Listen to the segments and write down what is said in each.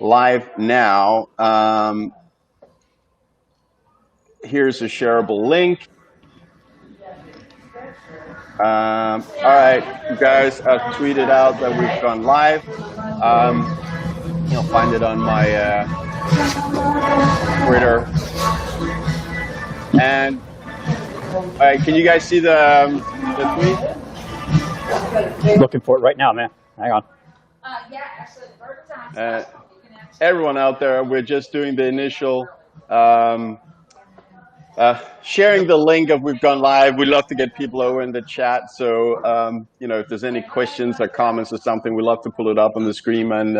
live now. Here's a shareable link. All right, you guys, I've tweeted out that we've gone live. You'll find it on my Twitter. And all right, can you guys see the tweet? Looking for it right now, man. Hang on. Everyone out there, we're just doing the initial sharing the link of we've gone live. We love to get people over in the chat. So, if there's any questions or comments or something, we love to pull it up on the screen and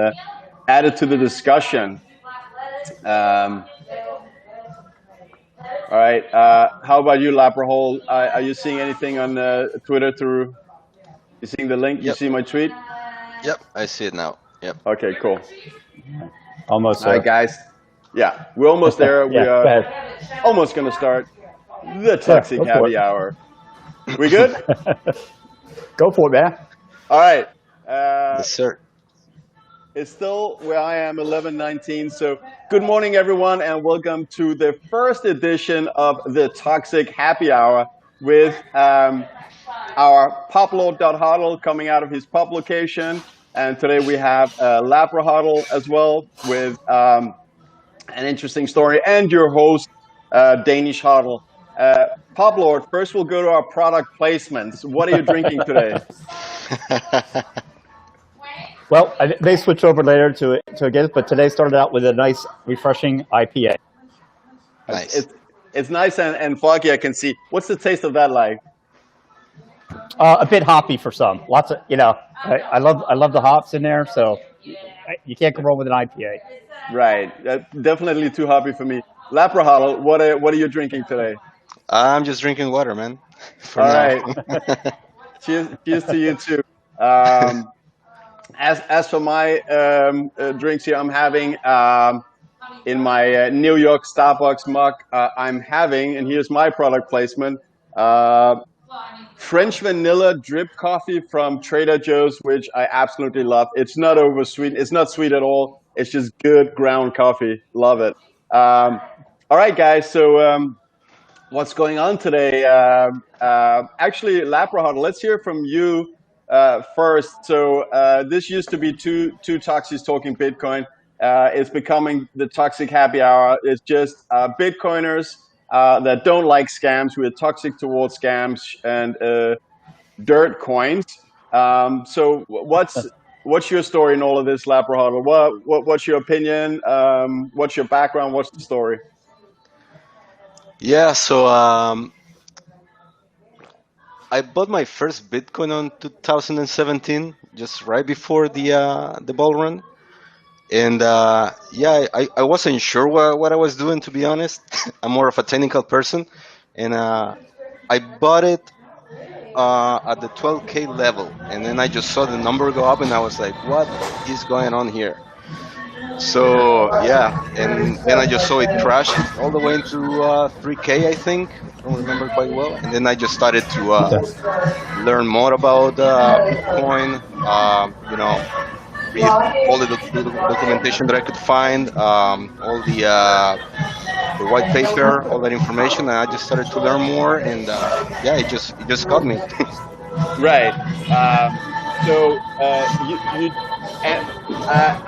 add it to the discussion. All right. How about you, Lapperhole? Are you seeing anything on Twitter through? You seeing the link? Yep. You see my tweet? Yep, I see it now. Yep. Okay, cool. Almost. All right, guys. Yeah, we're almost there. We are almost going to start the Toxic Happy Hour. We good? Go for it, man. All right. Yes, sir. It's still where I am, 11:19. So good morning, everyone, and welcome to the first edition of the Toxic Happy Hour with our Publord.hodl coming out of his pub location. And today we have Lapperhodl as well with an interesting story, and your host, Danish.hodl. Publord, first we'll go to our product placements. What are you drinking today? Well, they switch over later to again, but today started out with a nice, refreshing IPA. Nice. It's nice and foggy, I can see. What's the taste of that like? A bit hoppy for some. Lots of, I love the hops in there, so you can't go wrong with an IPA. Right. Definitely too hoppy for me. Lapperhodl, what are you drinking today? I'm just drinking water, man. All right. Cheers to you too. As for my drinks here, I'm having in my New York Starbucks mug, I'm having, and here's my product placement, French vanilla drip coffee from Trader Joe's, which I absolutely love. It's not oversweet. It's not sweet at all. It's just good ground coffee. Love it. All right, guys. So what's going on today? Actually, Lapperhodl, let's hear from you first. So this used to be two Toxics talking Bitcoin. It's becoming the Toxic Happy Hour. It's just Bitcoiners that don't like scams, who are toxic towards scams and dirt coins. So what's your story in all of this, Lapperhodl? What's your opinion? What's your background? What's the story? Yeah, so I bought my first Bitcoin on 2017, just right before the bull run. And I wasn't sure what I was doing, to be honest. I'm more of a technical person. And I bought it at the 12K level. And then I just saw the number go up and I was like, what is going on here? So, yeah. And then I just saw it crash all the way into 3K, I think. I don't remember quite well. And then I just started to learn more about Bitcoin, read all the documentation that I could find, all the white paper, all that information, and I just started to learn more, and it just got me. Right.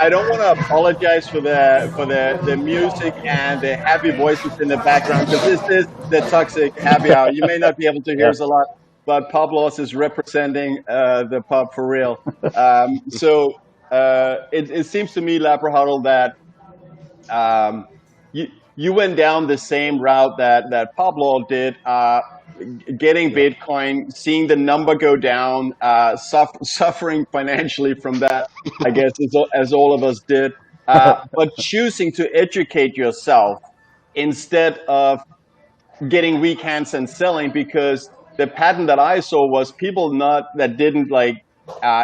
I don't want to apologize for the music and the happy voices in the background, because this is the Toxic Happy Hour. You may not be able to hear us a lot, but Publord is representing the pub for real. It seems to me, Lapperhodl, that you went down the same route that Publord did, getting Bitcoin, seeing the number go down, suffering financially from that, I guess, as all of us did, but choosing to educate yourself instead of getting weak hands and selling, because the pattern that I saw was people that didn't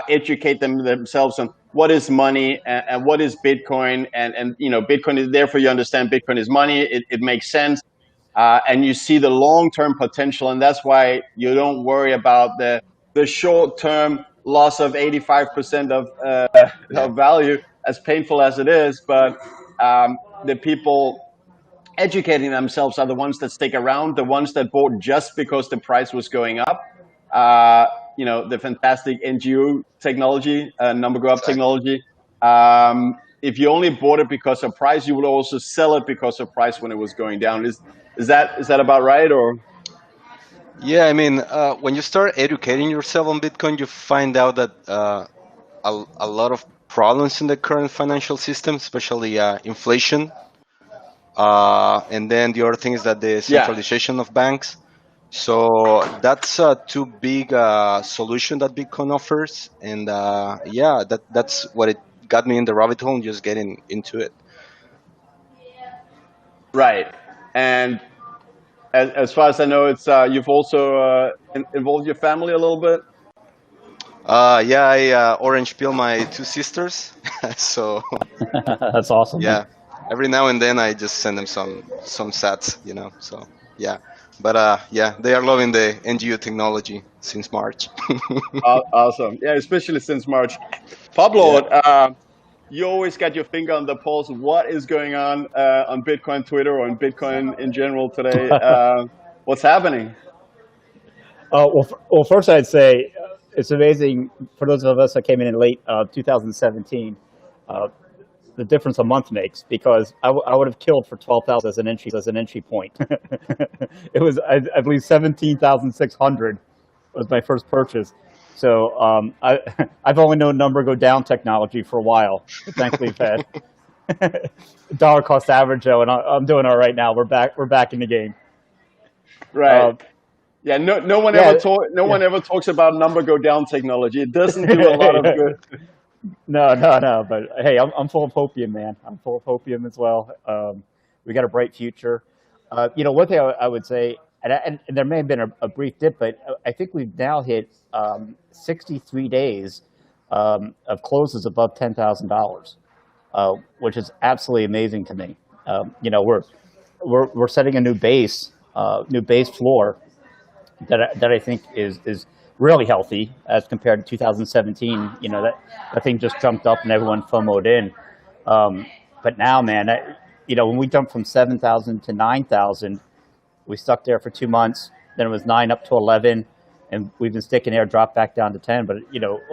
educate themselves on what is money and what is Bitcoin, and Bitcoin is, therefore you understand Bitcoin is money. It makes sense, and you see the long-term potential, and that's why you don't worry about the short-term loss of 85% of value. as painful as it is, but the people educating themselves are the ones that stick around, the ones that bought just because the price was going up. Uh, the fantastic NGO technology, number go up Exactly. technology. If you only bought it because of price, you would also sell it because of price when it was going down. Is that about right? Or Yeah, I mean, when you start educating yourself on Bitcoin, you find out that a lot of problems in the current financial system, especially inflation, and then the other thing is that the yeah, centralization of banks. So that's a too big solution that Bitcoin offers, and yeah, that's what it got me in the rabbit hole, and just getting into it. right. And as far as I know, it's you've also involved your family a little bit. Yeah, I orange peel my two sisters, so That's awesome, man. yeah, every now and then I just send them some sats, So yeah, but yeah, they are loving the NGO technology since March. Awesome. Yeah, especially since March. Yeah. Publord, you always got your finger on the pulse. What is going on Bitcoin Twitter or on Bitcoin in general today? What's happening? Well, first I'd say it's amazing for those of us that came in late 2017. Uh, the difference a month makes, because I would have killed for 12,000 as an entry point. It was, I believe, 17,600 was my first purchase. So I've only known number go down technology for a while, but thankfully we've had dollar cost average though, and I'm doing all right now. We're back in the game. Right. Uh, Yeah. No one ever yeah, talk. No yeah. one ever talks about number go down technology. It doesn't do a lot of good. No. But hey, I'm full of hopium, man. I'm full of hopium as well. We got a bright future. One thing I would say, and there may have been a brief dip, but I think we've now hit 63 days of closes above $10,000, which is absolutely amazing to me. We're setting a new base floor that I think is really healthy as compared to 2017. That thing just jumped up and everyone FOMO'd in. But now, man, when we jumped from 7,000 to 9,000, we stuck there for 2 months. Then it was 9 up to 11, and we've been sticking there, dropped back down to 10. But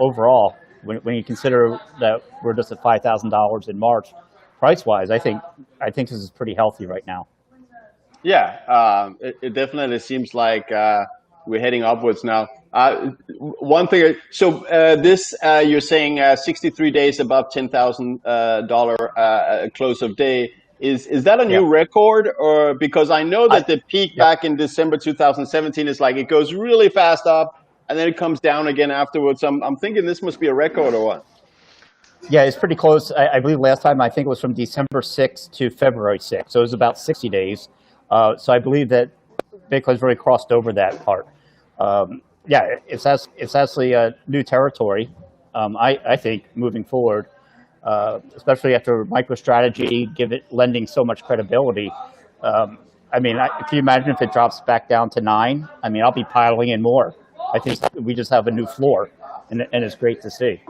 overall, when you consider that we're just at $5,000 in March, price wise, I think this is pretty healthy right now. Yeah, it definitely seems like we're heading upwards now. One thing, so this you're saying 63 days above $10,000 close of day. Is that a Yeah. new record, or because I know I that the peak yeah. back in December 2017 is like it goes really fast up and then it comes down again afterwards. I'm thinking this must be a record or what? Yeah, it's pretty close. I believe last time I think it was from December 6th to February 6th. So it was about 60 days. So I believe that Bitcoin's really crossed over that part. Yeah, it's actually a new territory. I think moving forward, especially after MicroStrategy lending so much credibility. I mean, can you imagine if it drops back down to 9? I mean, I'll be piling in more. I think we just have a new floor, and it's great to see.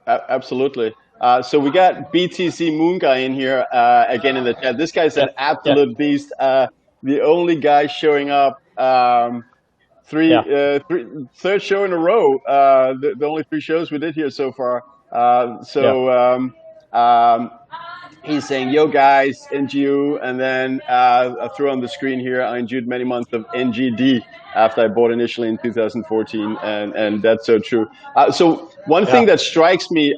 Absolutely. So we got BTC Moon Guy in here again in the chat. This guy's an Yep, yep, absolute beast. The only guy showing up yeah, third show in a row. The only 3 shows we did here so far. yeah, He's saying, "Yo guys, NGU," and then I threw on the screen here. I enjoyed many months of NGD after I bought initially in 2014, and that's so true. So one thing yeah, that strikes me,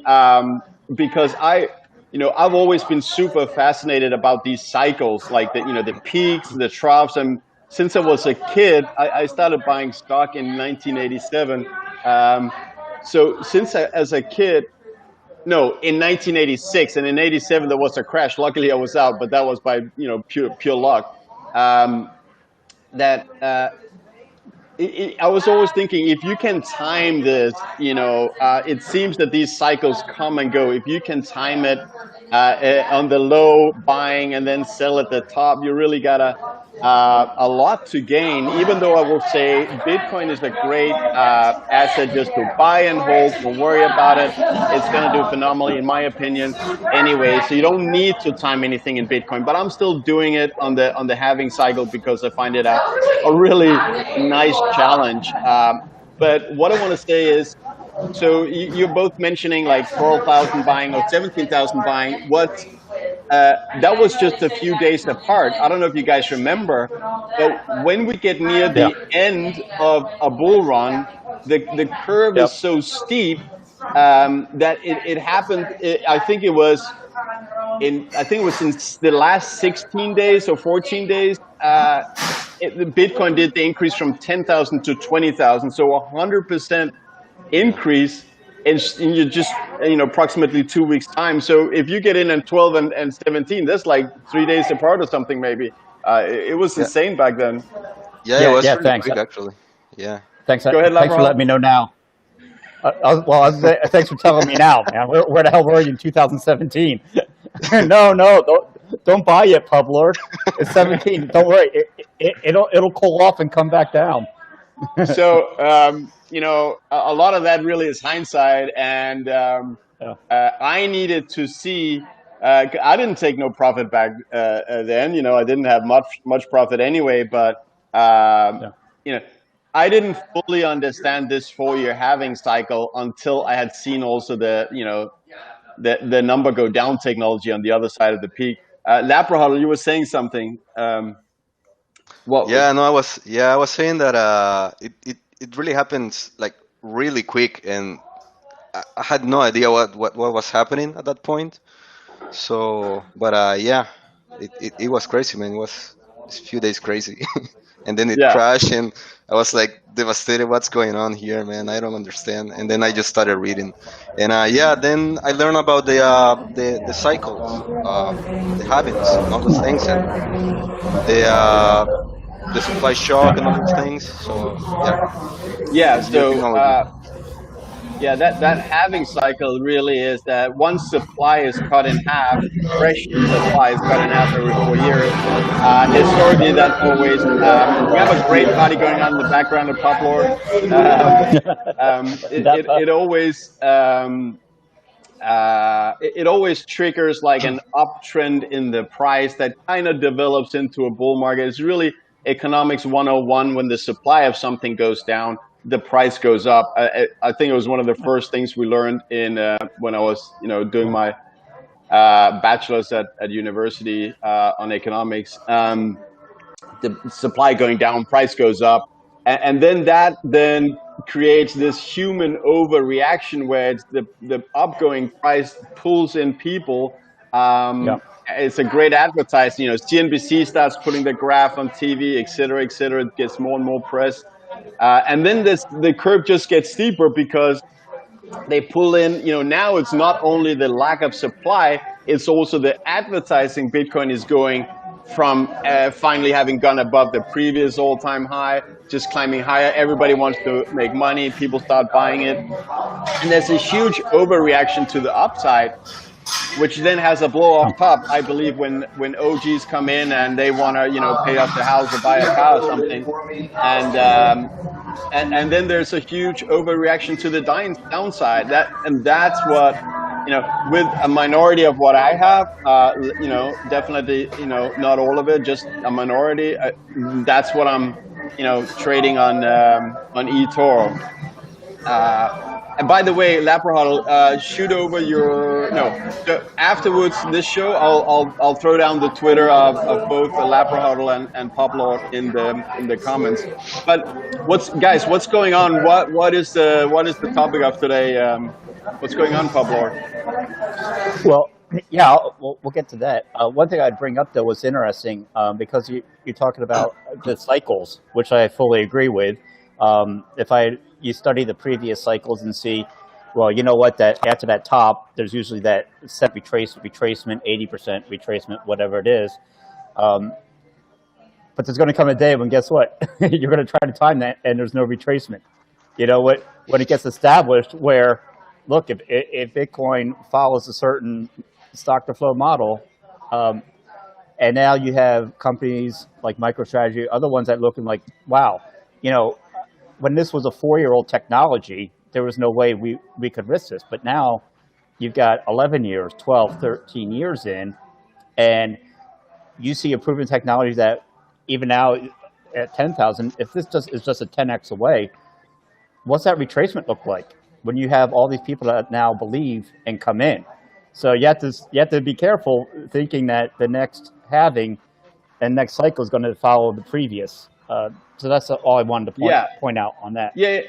because I've always been super fascinated about these cycles, like the peaks, the troughs, and since I was a kid, I started buying stock in 1987. So as a kid. No, in 1986, and in '87 there was a crash. Luckily, I was out, but that was by pure luck. That I was always thinking, if you can time this, it seems that these cycles come and go. If you can time it, on the low, buying and then sell at the top. You really got a lot to gain. Even though I will say Bitcoin is a great asset just to buy and hold, don't worry about it. It's going to do phenomenally, in my opinion. Anyway, so you don't need to time anything in Bitcoin, but I'm still doing it on the halving cycle because I find it a really nice challenge. But what I want to say is, so you're both mentioning like 12,000 buying or 17,000 buying. That was just a few days apart. I don't know if you guys remember, but when we get near the end of a bull run, the curve is so steep that it happened. I think it was in the last 16 days or 14 days. The Bitcoin did the increase from 10,000 to 20,000, so 100% increase in just approximately 2 weeks time. So if you get in 12 and 17, that's like 3 days apart or something maybe. It was insane back then. Yeah, it was really thanks. quick actually. Yeah. Thanks. Go ahead, Thanks for letting me know now. Thanks for telling me now, man. Where the hell were you in 2017? No, don't buy it, Publord. It's 17. Don't worry, it'll cool off and come back down. So a lot of that really is hindsight, and I needed to see. I didn't take no profit back then. I didn't have much profit anyway. But I didn't fully understand this 4-year halving cycle until I had seen also the number go down technology on the other side of the peak. Lapra, you were saying something. Yeah, no, I was saying that it really happens like really quick, and I had no idea what was happening at that point. So, but yeah, it was crazy, man. It was a few days crazy, and then it Yeah. crashed, and I was like devastated. What's going on here, man? I don't understand. And then I just started reading, and yeah, then I learned about the cycles, the habits, and all those things, and the supply shock and all those things. So yeah, Yeah. new So technology. yeah, that halving cycle really is that once supply is cut in half, fresh supply is cut in half every 4 years. Historically, that's always we have a great party going on in the background of Publord. It always it always triggers like an uptrend in the price that kind of develops into a bull market. It's really economics 101. When the supply of something goes down, the price goes up. I think it was one of the first things we learned in when I was doing my bachelor's at university on economics. The supply going down, price goes up, and then that creates this human overreaction where it's the upgoing price pulls in people. It's a great advertising. CNBC starts putting the graph on TV, et cetera, et cetera. It gets more and more press, and then the curve just gets steeper because they pull in. Now it's not only the lack of supply, it's also the advertising. Bitcoin is going from finally having gone above the previous all-time high, just climbing higher. Everybody wants to make money. People start buying it. And there's a huge overreaction to the upside, which then has a blow-off top, I believe, when OGs come in and they want to, pay off the house or buy a car or something. And then there's a huge overreaction to the downside. That's what, with a minority of what I have, definitely, not all of it, just a minority. That's what I'm, trading on eToro. And by the way, Lapra.hodl, shoot over your So afterwards this show, I'll throw down the Twitter of both Lapra.hodl and Publord in the comments. But what's going on? What is the topic of today? What's going on, Publord? Well, yeah, we'll get to that. One thing I'd bring up, though, was interesting because you're talking about the cycles, which I fully agree with. If you study the previous cycles and see, well, you know what, that after that top, there's usually that set retracement, 80% retracement, whatever it is. But there's going to come a day when, guess what, you're going to try to time that and there's no retracement. When it gets established where, look, if Bitcoin follows a certain stock to flow model. And now you have companies like MicroStrategy, other ones that looking like, wow, when this was a 4-year-old technology, there was no way we could risk this. But now you've got 11 years, 12, 13 years in, and you see a proven technology that even now at 10,000, if this is just a 10x away, what's that retracement look like when you have all these people that now believe and come in? So you have to be careful thinking that the next halving and next cycle is going to follow the previous. So that's all I wanted to point out on that. Yeah,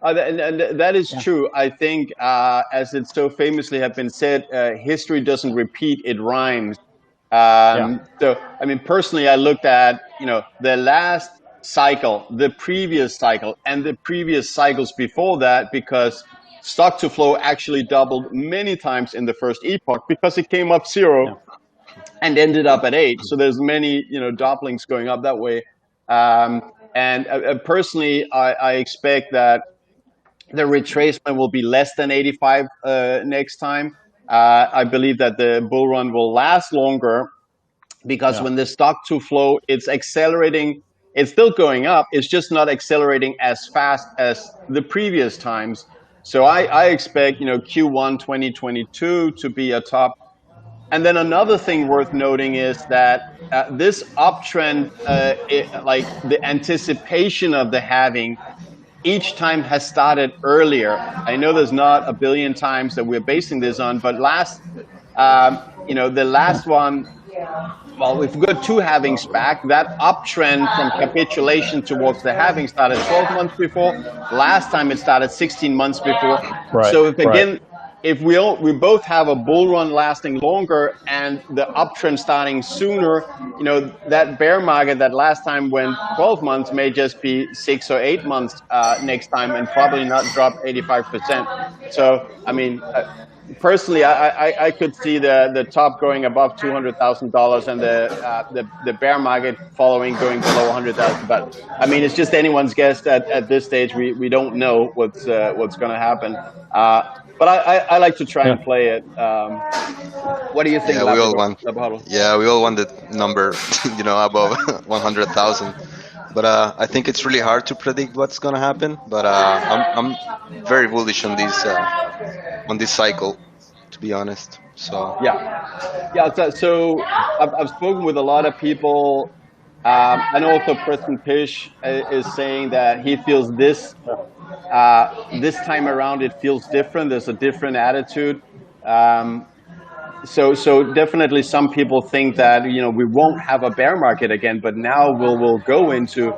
and that is true. I think, as it so famously have been said, history doesn't repeat; it rhymes. So, I mean, personally, I looked at the last cycle, the previous cycle, and the previous cycles before that, because stock to flow actually doubled many times in the first epoch because it came up 0 and ended up at 8. So there's many doublings going up that way. And personally, I expect that the retracement will be less than 85 next time. I believe that the bull run will last longer because when the stock to flow, it's accelerating. It's still going up. It's just not accelerating as fast as the previous times. So I expect Q1 2022 to be a top. And then another thing worth noting is that this uptrend, like the anticipation of the halving, each time has started earlier. I know there's not a billion times that we're basing this on, but the last one, well, we've got 2 halvings back. That uptrend from capitulation towards the halving started 12 months before. Last time it started 16 months before. So if we both have a bull run lasting longer and the uptrend starting sooner, that bear market that last time went 12 months may just be 6 or 8 months next time, and probably not drop 85%. So, I mean, personally, I could see the top going above $200,000 and the bear market following going below 100,000. But I mean, it's just anyone's guess at this stage. We don't know what's going to happen. But I like to try and play it. What do you think? Yeah, we all want. Yeah, we all want the number, above 100,000. But I think it's really hard to predict what's gonna happen. But I'm very bullish on this cycle, to be honest. So So I've spoken with a lot of people, and also Preston Pish is saying that he feels this time around it feels different. There's a different attitude. So definitely some people think that we won't have a bear market again, but now we'll go into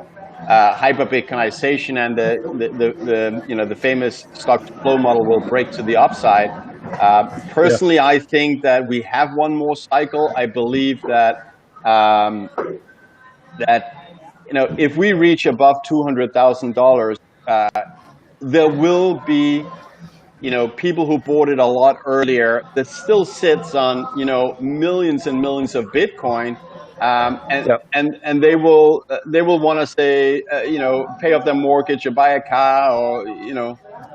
hyper Bitcoinization, and the famous stock to flow model will break to the upside. Personally, I think that we have one more cycle. I believe that if we reach above $200,000, there will be people who bought it a lot earlier that still sits on millions and millions of Bitcoin, and they will want to say pay off their mortgage or buy a car, or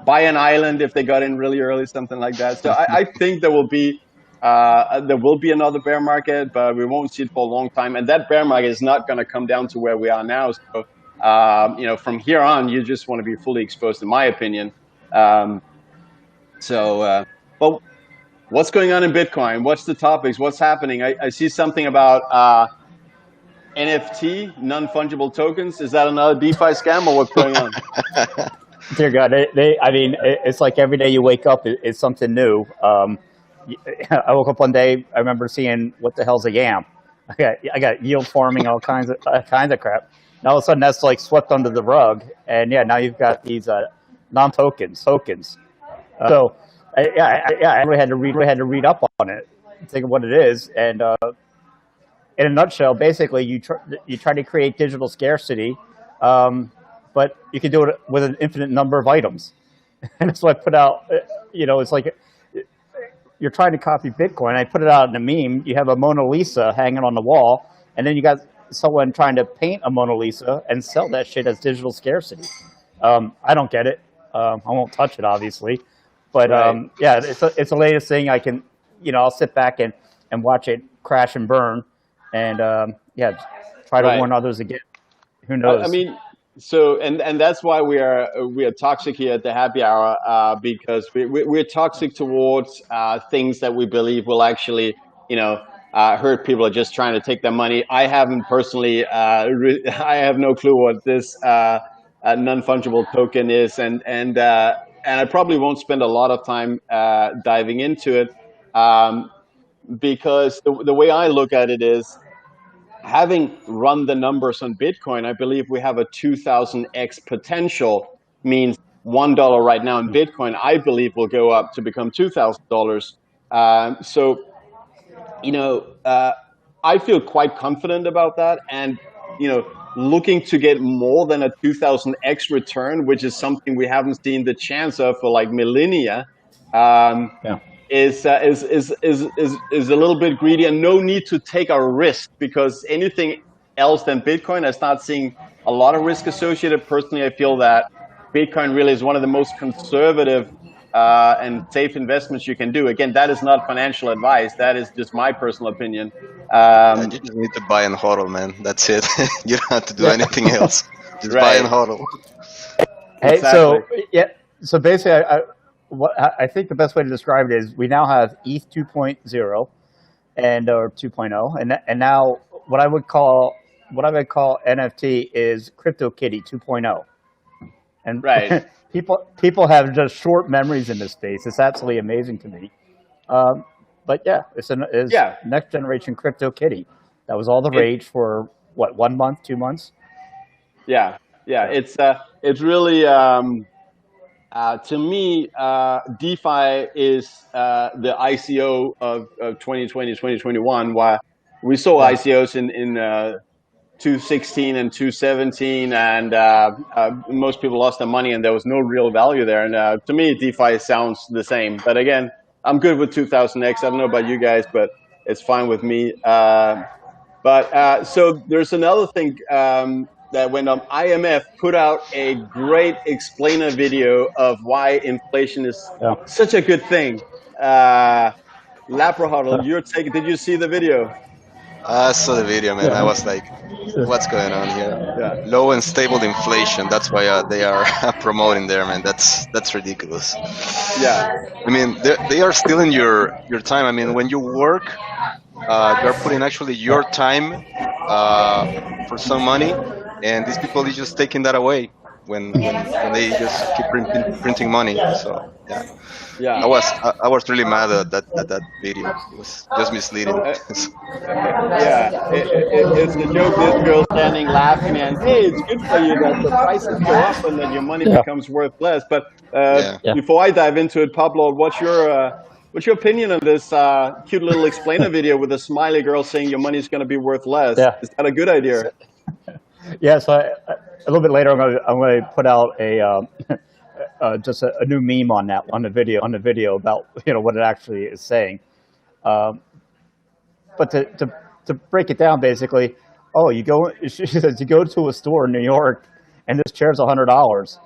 buy an island if they got in really early, something like that. So I think there will be another bear market, but we won't see it for a long time, and that bear market is not going to come down to where we are now. So from here on, you just want to be fully exposed, in my opinion. But what's going on in Bitcoin? What's the topics? What's happening? I see something about NFT, non-fungible tokens. Is that another DeFi scam, or what's going on? Dear God, I mean, it's like every day you wake up, it's something new. I woke up one day, I remember seeing, what the hell's a yam? I got yield farming, all kinds of crap. And all of a sudden, that's like swept under the rug. And now you've got these non-tokens, tokens. So, I really had to read up on it, think of what it is, and in a nutshell, basically, you try to create digital scarcity, but you can do it with an infinite number of items, and so I put out, it's like you're trying to copy Bitcoin. I put it out in a meme. You have a Mona Lisa hanging on the wall, and then you got someone trying to paint a Mona Lisa and sell that shit as digital scarcity. I don't get it. I won't touch it, obviously. But it's the latest thing I can I'll sit back and watch it crash and burn, and yeah, try to Right. warn others again. Who I knows? mean, so and that's why we are toxic here at the happy hour, because we're toxic towards things that we believe will actually, hurt people are just trying to take their money. I haven't personally, I have no clue what this non-fungible token is, and I probably won't spend a lot of time diving into it, because the way I look at it is, having run the numbers on Bitcoin, I believe we have a 2000x potential. Means $1 right now in Bitcoin, I believe, will go up to become $2,000. So, I feel quite confident about that, and looking to get more than a 2000x return, which is something we haven't seen the chance of for like millennia. Um, Yeah. is a little bit greedy, and no need to take a risk, because anything else than Bitcoin, I start seeing a lot of risk associated. Personally, I feel that Bitcoin really is one of the most conservative and safe investments you can do. Again, that is not financial advice. That is just my personal opinion. Yeah, Um, you just need to buy and hodl, man. That's it. You don't have to do Yeah. anything else. Just buy and right. hodl. Hey, Exactly. so yeah, so basically, I think the best way to describe it is we now have ETH 2.0 or 2.0, and now what I would call NFT is CryptoKitty 2.0, and Right. people have just short memories in this space. It's absolutely amazing to me. But yeah, is Yeah. next generation CryptoKitty. That was all the It. rage for what, 1 month, 2 months. Yeah. Yeah. Yeah, It's really. To me, DeFi is the ICO of 2020, 2021, while we saw yeah, ICOs in 2016 and 2017, and most people lost their money, and there was no real value there. And to me, DeFi sounds the same. But again, I'm good with 2000x. I don't know about you guys, but it's fine with me. But so there's another thing that went on. IMF put out a great explainer video of why inflation is yeah. such a good thing. Lapra.hodl, your take. Did you see the video? I saw the video, man. I Yeah. was like, what's going on here? Yeah, Low and stable inflation. That's why they are promoting there, man. That's ridiculous. yeah, I mean, they are stealing your time. I mean, when you work, you are putting actually your time uh, for some money, and these people is just taking that away when they just keep printing money. So yeah, yeah. I was really mad at that video. It was just misleading. Uh, yeah, it's a joke. This girl standing laughing, and hey, it's good for you that the prices go up and that your money Yeah. becomes worth less. But Yeah. Yeah. before I dive into it, Pablo, what's your opinion on this cute little explainer video with a smiley girl saying your money's going to be worth less? Yeah. Is that a good idea? Yeah, so a little bit later, I'm going to put out just a new meme on the video about what it actually is saying. Um, but to break it down, basically, oh, she says you go to a store in New York, and this chair's $100,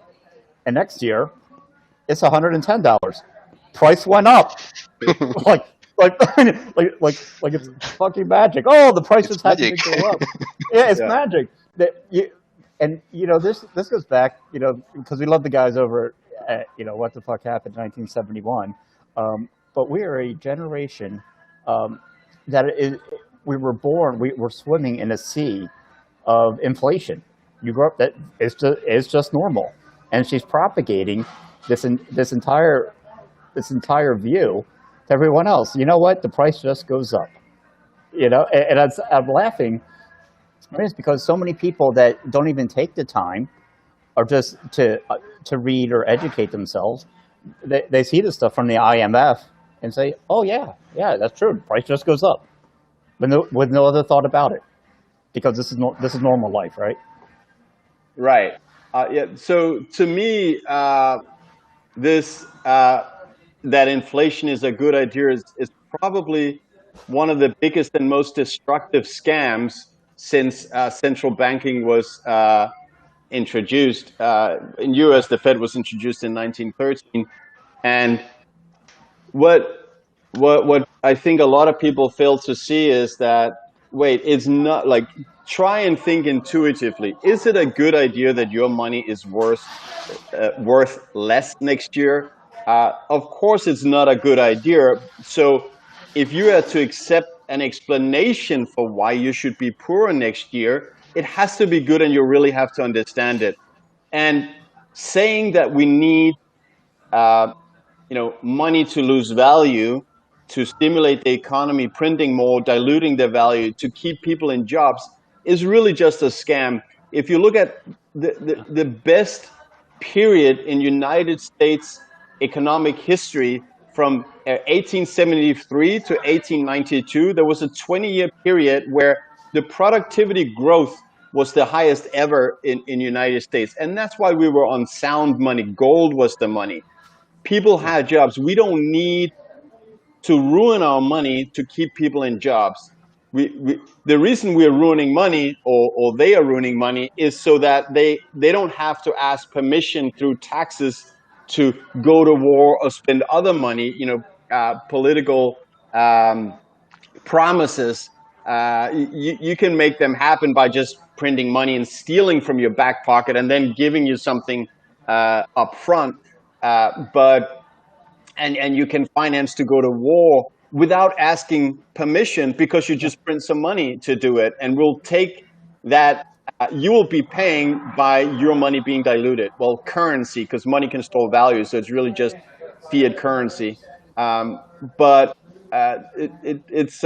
and next year it's $110. Price went up, like like it's fucking magic. Oh, the price It's just happened magic. to go up. Yeah, it's Yeah, magic. And this goes back, because we love the guys over at, what the fuck happened in 1971. But we are a generation that is, we were swimming in a sea of inflation. You grew up that it's just normal, and she's propagating this entire view to everyone else. You know what? The price just goes up. And I'm laughing. It's because so many people that don't even take the time or just to read or educate themselves, they see this stuff from the IMF and say, "Oh yeah, yeah, that's true. The price just goes up," with no other thought about it, because this is normal life, right? right. Yeah. So to me, this that inflation is a good idea is probably one of the biggest and most destructive scams since central banking was introduced. In US, the Fed was introduced in 1913. And what what I think a lot of people fail to see is that, wait, it's not like, try and think intuitively. Is it a good idea that your money is worth less next year? Of course, it's not a good idea. So if you are to accept an explanation for why you should be poorer next year, it has to be good, and you really have to understand it. And saying that we need uh, money to lose value to stimulate the economy, printing more, diluting the value to keep people in jobs, is really just a scam. If you look at the best period in United States economic history, from 1873 to 1892, there was a 20-year period where the productivity growth was the highest ever in United States. And that's why we were on sound money. Gold was the money. People had jobs. We don't need to ruin our money to keep people in jobs. The reason we're ruining money, or they are ruining money, is so that they don't have to ask permission through taxes to go to war or spend other money, political promises. You can make them happen by just printing money and stealing from your back pocket and then giving you something up front. But and you can finance to go to war without asking permission, because you just print some money to do it, and we'll take that. You will be paying by your money being diluted. Well, currency, because money can store value, so it's really just fiat currency. But it's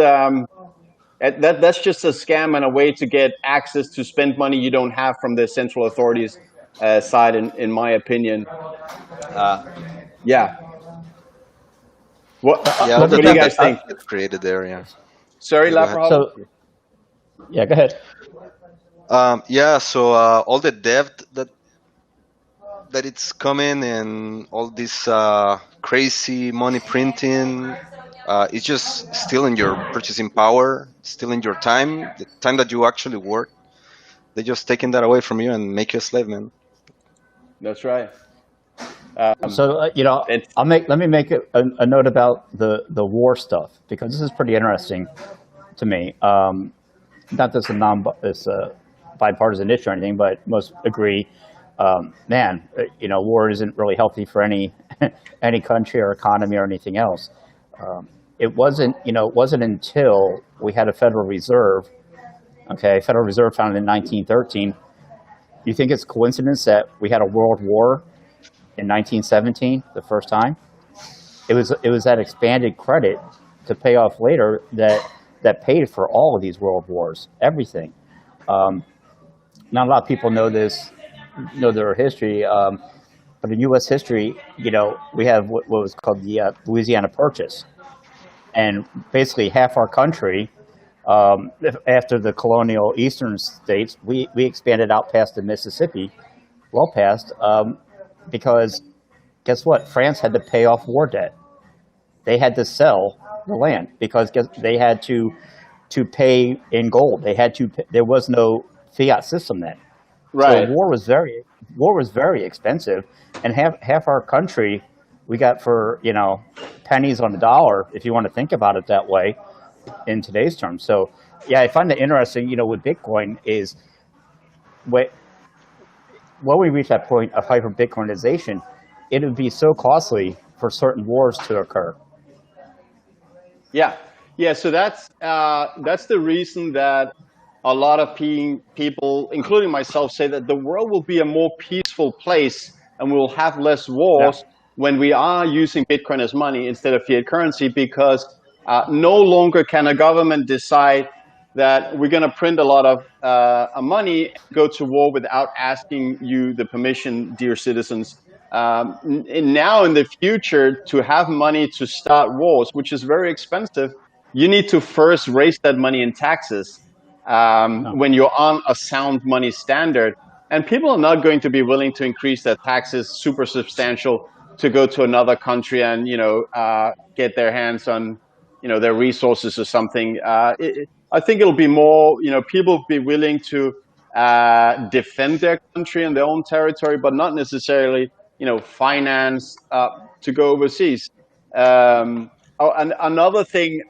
that's just a scam and a way to get access to spend money you don't have from the central authorities side, in my opinion. Yeah. What Yeah, all let the me what do you debt jump. that guys think? gets created there. Yeah. Sorry, Yeah, go ahead. Laprohol? So yeah, go ahead. Yeah. So all the debt that it's coming, and all this crazy money printing, it's just stealing your purchasing power, stealing your time, the time that you actually work. They're just taking that away from you and make you a slave, man. That's right. So It's let me make a note about the war stuff, because this is pretty interesting to me. Not that it's a bipartisan issue or anything, but most agree. Man, war isn't really healthy for any any country or economy or anything else. It wasn't until we had a Federal Reserve. Okay, Federal Reserve founded in 1913. You think it's coincidence that we had a World War in 1917, the first time? It was that expanded credit to pay off later that paid for all of these world wars, everything. Um, Not a lot of people know their history, but in U.S. history, we have what was called the Louisiana Purchase, and basically half our country, after the colonial eastern states, we expanded out past the Mississippi, well past, because guess what? France had to pay off war debt. They had to sell the land because they had to pay in gold. They had to. There was no fiat system then, so right. war was very expensive, and half our country we got for pennies on the dollar, if you want to think about it that way in today's terms. So yeah, I find that interesting. With Bitcoin is when we reach that point of hyper Bitcoinization, it would be so costly for certain wars to occur. Yeah, yeah. So that's the reason that a lot of people, including myself, say that the world will be a more peaceful place and we'll have less Yeah. wars when we are using Bitcoin as money instead of fiat currency, because no longer can a government decide that we're going to print a lot of money and go to war without asking you the permission, dear citizens. And now in the future, to have money to start wars, which is very expensive, you need to first raise that money in taxes No. when you're on a sound money standard. And people are not going to be willing to increase their taxes super substantial to go to another country and get their hands on their resources or something. I think it'll be more, people will be willing to defend their country and their own territory, but not necessarily finance to go overseas. Um, Oh, and another thing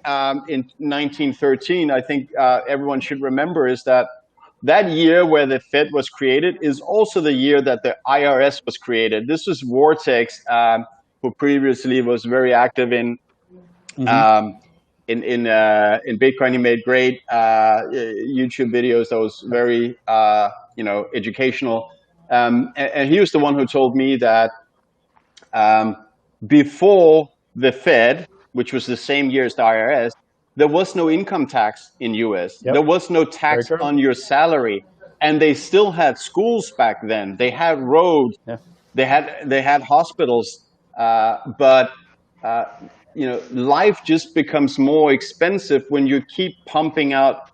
in 1913, I think everyone should remember is that that year where the Fed was created is also the year that the IRS was created. This was Vortex, who previously was very active um, in Bitcoin. He made great YouTube videos that was very educational, and he was the one who told me that um, before the Fed, which was the same year as the IRS, there was no income tax in US. Yep. There was no Very tax true. on your salary, and they still had schools back then. They had roads. Yeah. They had hospitals, but life just becomes more expensive when you keep pumping out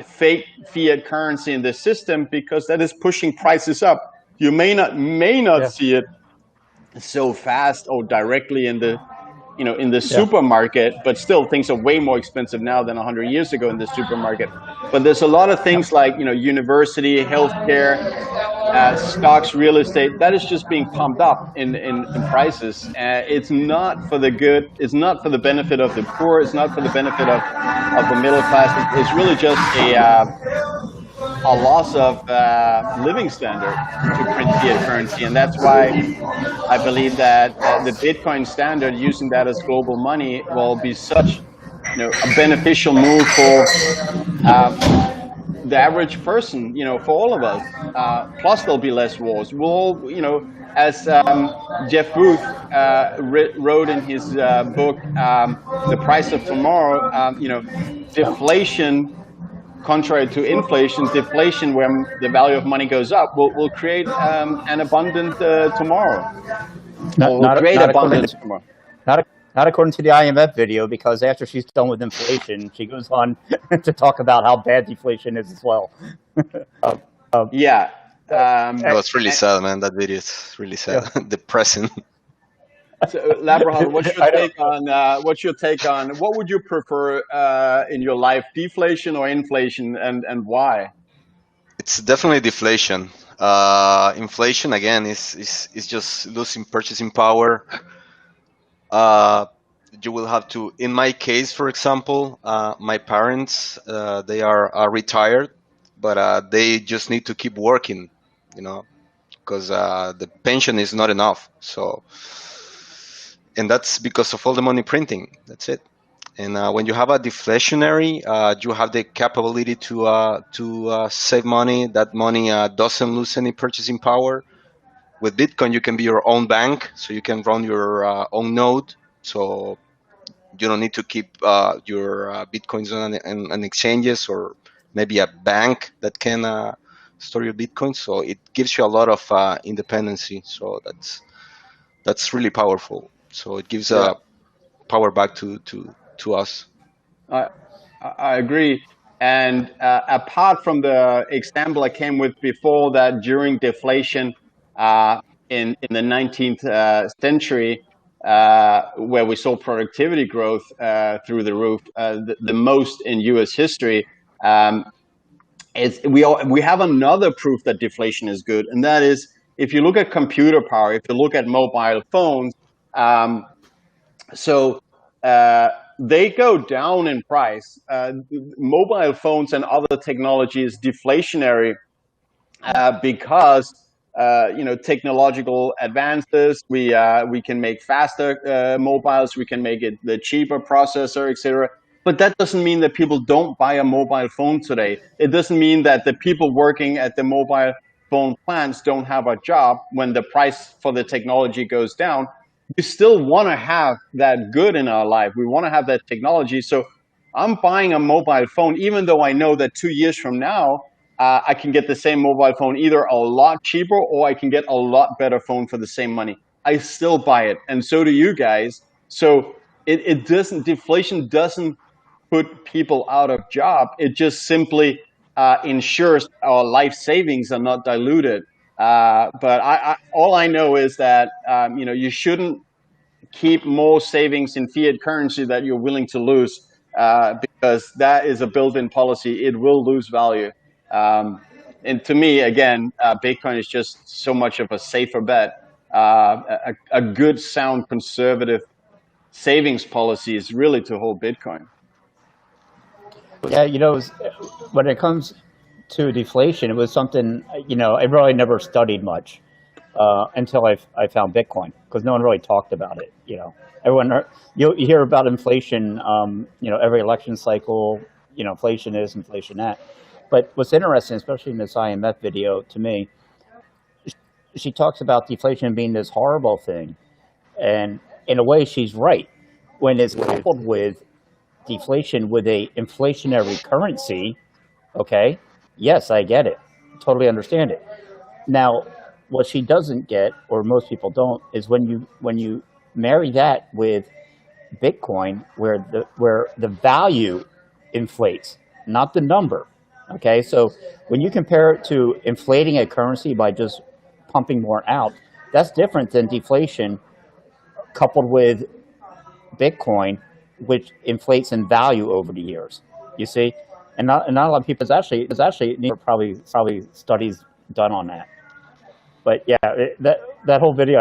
fake fiat currency in the system, because that is pushing prices up. You may not Yeah. see it so fast or directly in the Yeah. supermarket, but still things are way more expensive now than 100 years ago in the supermarket. But there's a lot of things like university, healthcare, stocks, real estate that is just being pumped up in prices. It's not for the good. It's not for the benefit of the poor. It's not for the benefit of the middle class. It's really just a loss of living standard to print fiat currency, and that's why I believe that the Bitcoin standard, using that as global money, will be such a beneficial move for uh, the average person, for all of us. Plus, there'll be less wars. We'll, as Jeff Booth wrote in his book, "The Price of Tomorrow," deflation, contrary to inflation, deflation, where the value of money goes up, will create an abundant tomorrow. Or will create Not according abundance to tomorrow. not according to the IMF video, because after she's done with inflation, she goes on to talk about how bad deflation is as well. Yeah. That was really And, sad, man. That video is really sad, depressing. so, Labrador, what's your take on what would you prefer in your life, deflation or inflation, and why? It's definitely deflation. Inflation again is just losing purchasing power. You will have to. In my case, for example, my parents they are retired, but they just need to keep working, because the pension is not enough. So, and that's because of all the money printing. That's it. And when you have a deflationary, you have the capability to save money. That money doesn't lose any purchasing power. With Bitcoin, you can be your own bank, so you can run your own node. So you don't need to keep your Bitcoins on exchanges, or maybe a bank that can store your Bitcoins. So it gives you a lot of independency. So that's really powerful. So it gives Yeah, power back to us. I I agree. And apart from the example I came with before, that during deflation uh, in the 19th century, where we saw productivity growth through the roof, the most in U.S. history, um, we have another proof that deflation is good, and that is if you look at computer power, if you look at mobile phones. Um, so they go down in price. Mobile phones and other technologies deflationary because technological advances. We can make faster mobiles. We can make it the cheaper processor, etc. But that doesn't mean that people don't buy a mobile phone today. It doesn't mean that the people working at the mobile phone plants don't have a job when the price for the technology goes down. We still want to have that good in our life. We want to have that technology. So I'm buying a mobile phone, even though I know that 2 years from now, I can get the same mobile phone either a lot cheaper, or I can get a lot better phone for the same money. I still buy it, and so do you guys. So it doesn't, deflation doesn't put people out of job. It just simply ensures our life savings are not diluted. But all I know is that you shouldn't keep more savings in fiat currency that you're willing to lose, because that is a built-in policy. It will lose value. And to me, again, Bitcoin is just so much of a safer bet, a good, sound, conservative savings policy is really to hold Bitcoin. Yeah, when it comes to deflation, it was something I really never studied much until I found Bitcoin, because no one really talked about it. Everyone you hear about inflation, every election cycle. Inflation is inflation that. But what's interesting, especially in this IMF video, to me, she talks about deflation being this horrible thing, and in a way, she's right. When it's coupled with deflation with a inflationary currency, okay, yes, I get it, totally understand it. Now, what she doesn't get, or most people don't, is when you marry that with Bitcoin, where the value inflates, not the number. Okay, so when you compare it to inflating a currency by just pumping more out, that's different than deflation coupled with Bitcoin, which inflates in value over the years. You see, and not a lot of people. There's actually probably studies done on that. But yeah, that whole video,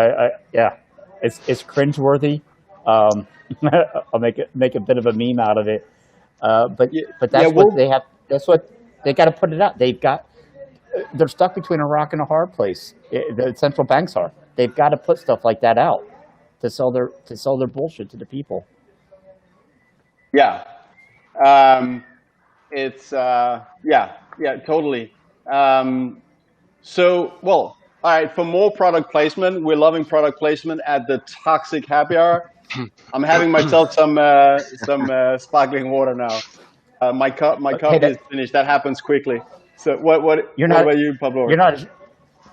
yeah, it's cringeworthy. I'll make a bit of a meme out of it. But Yeah, but yeah, that's what well, they have. That's what they got to put it out. They're stuck between a rock and a hard place. The central banks are. They've got to put stuff like that out to sell their bullshit to the people. yeah. Um, it's yeah, totally. Um, well, all right. For more product placement, we're loving product placement at the Toxic Happy Hour. I'm having myself some sparkling water now. My Hey, coffee is finished. That happens quickly. So you're what not about you, Pablo? you're not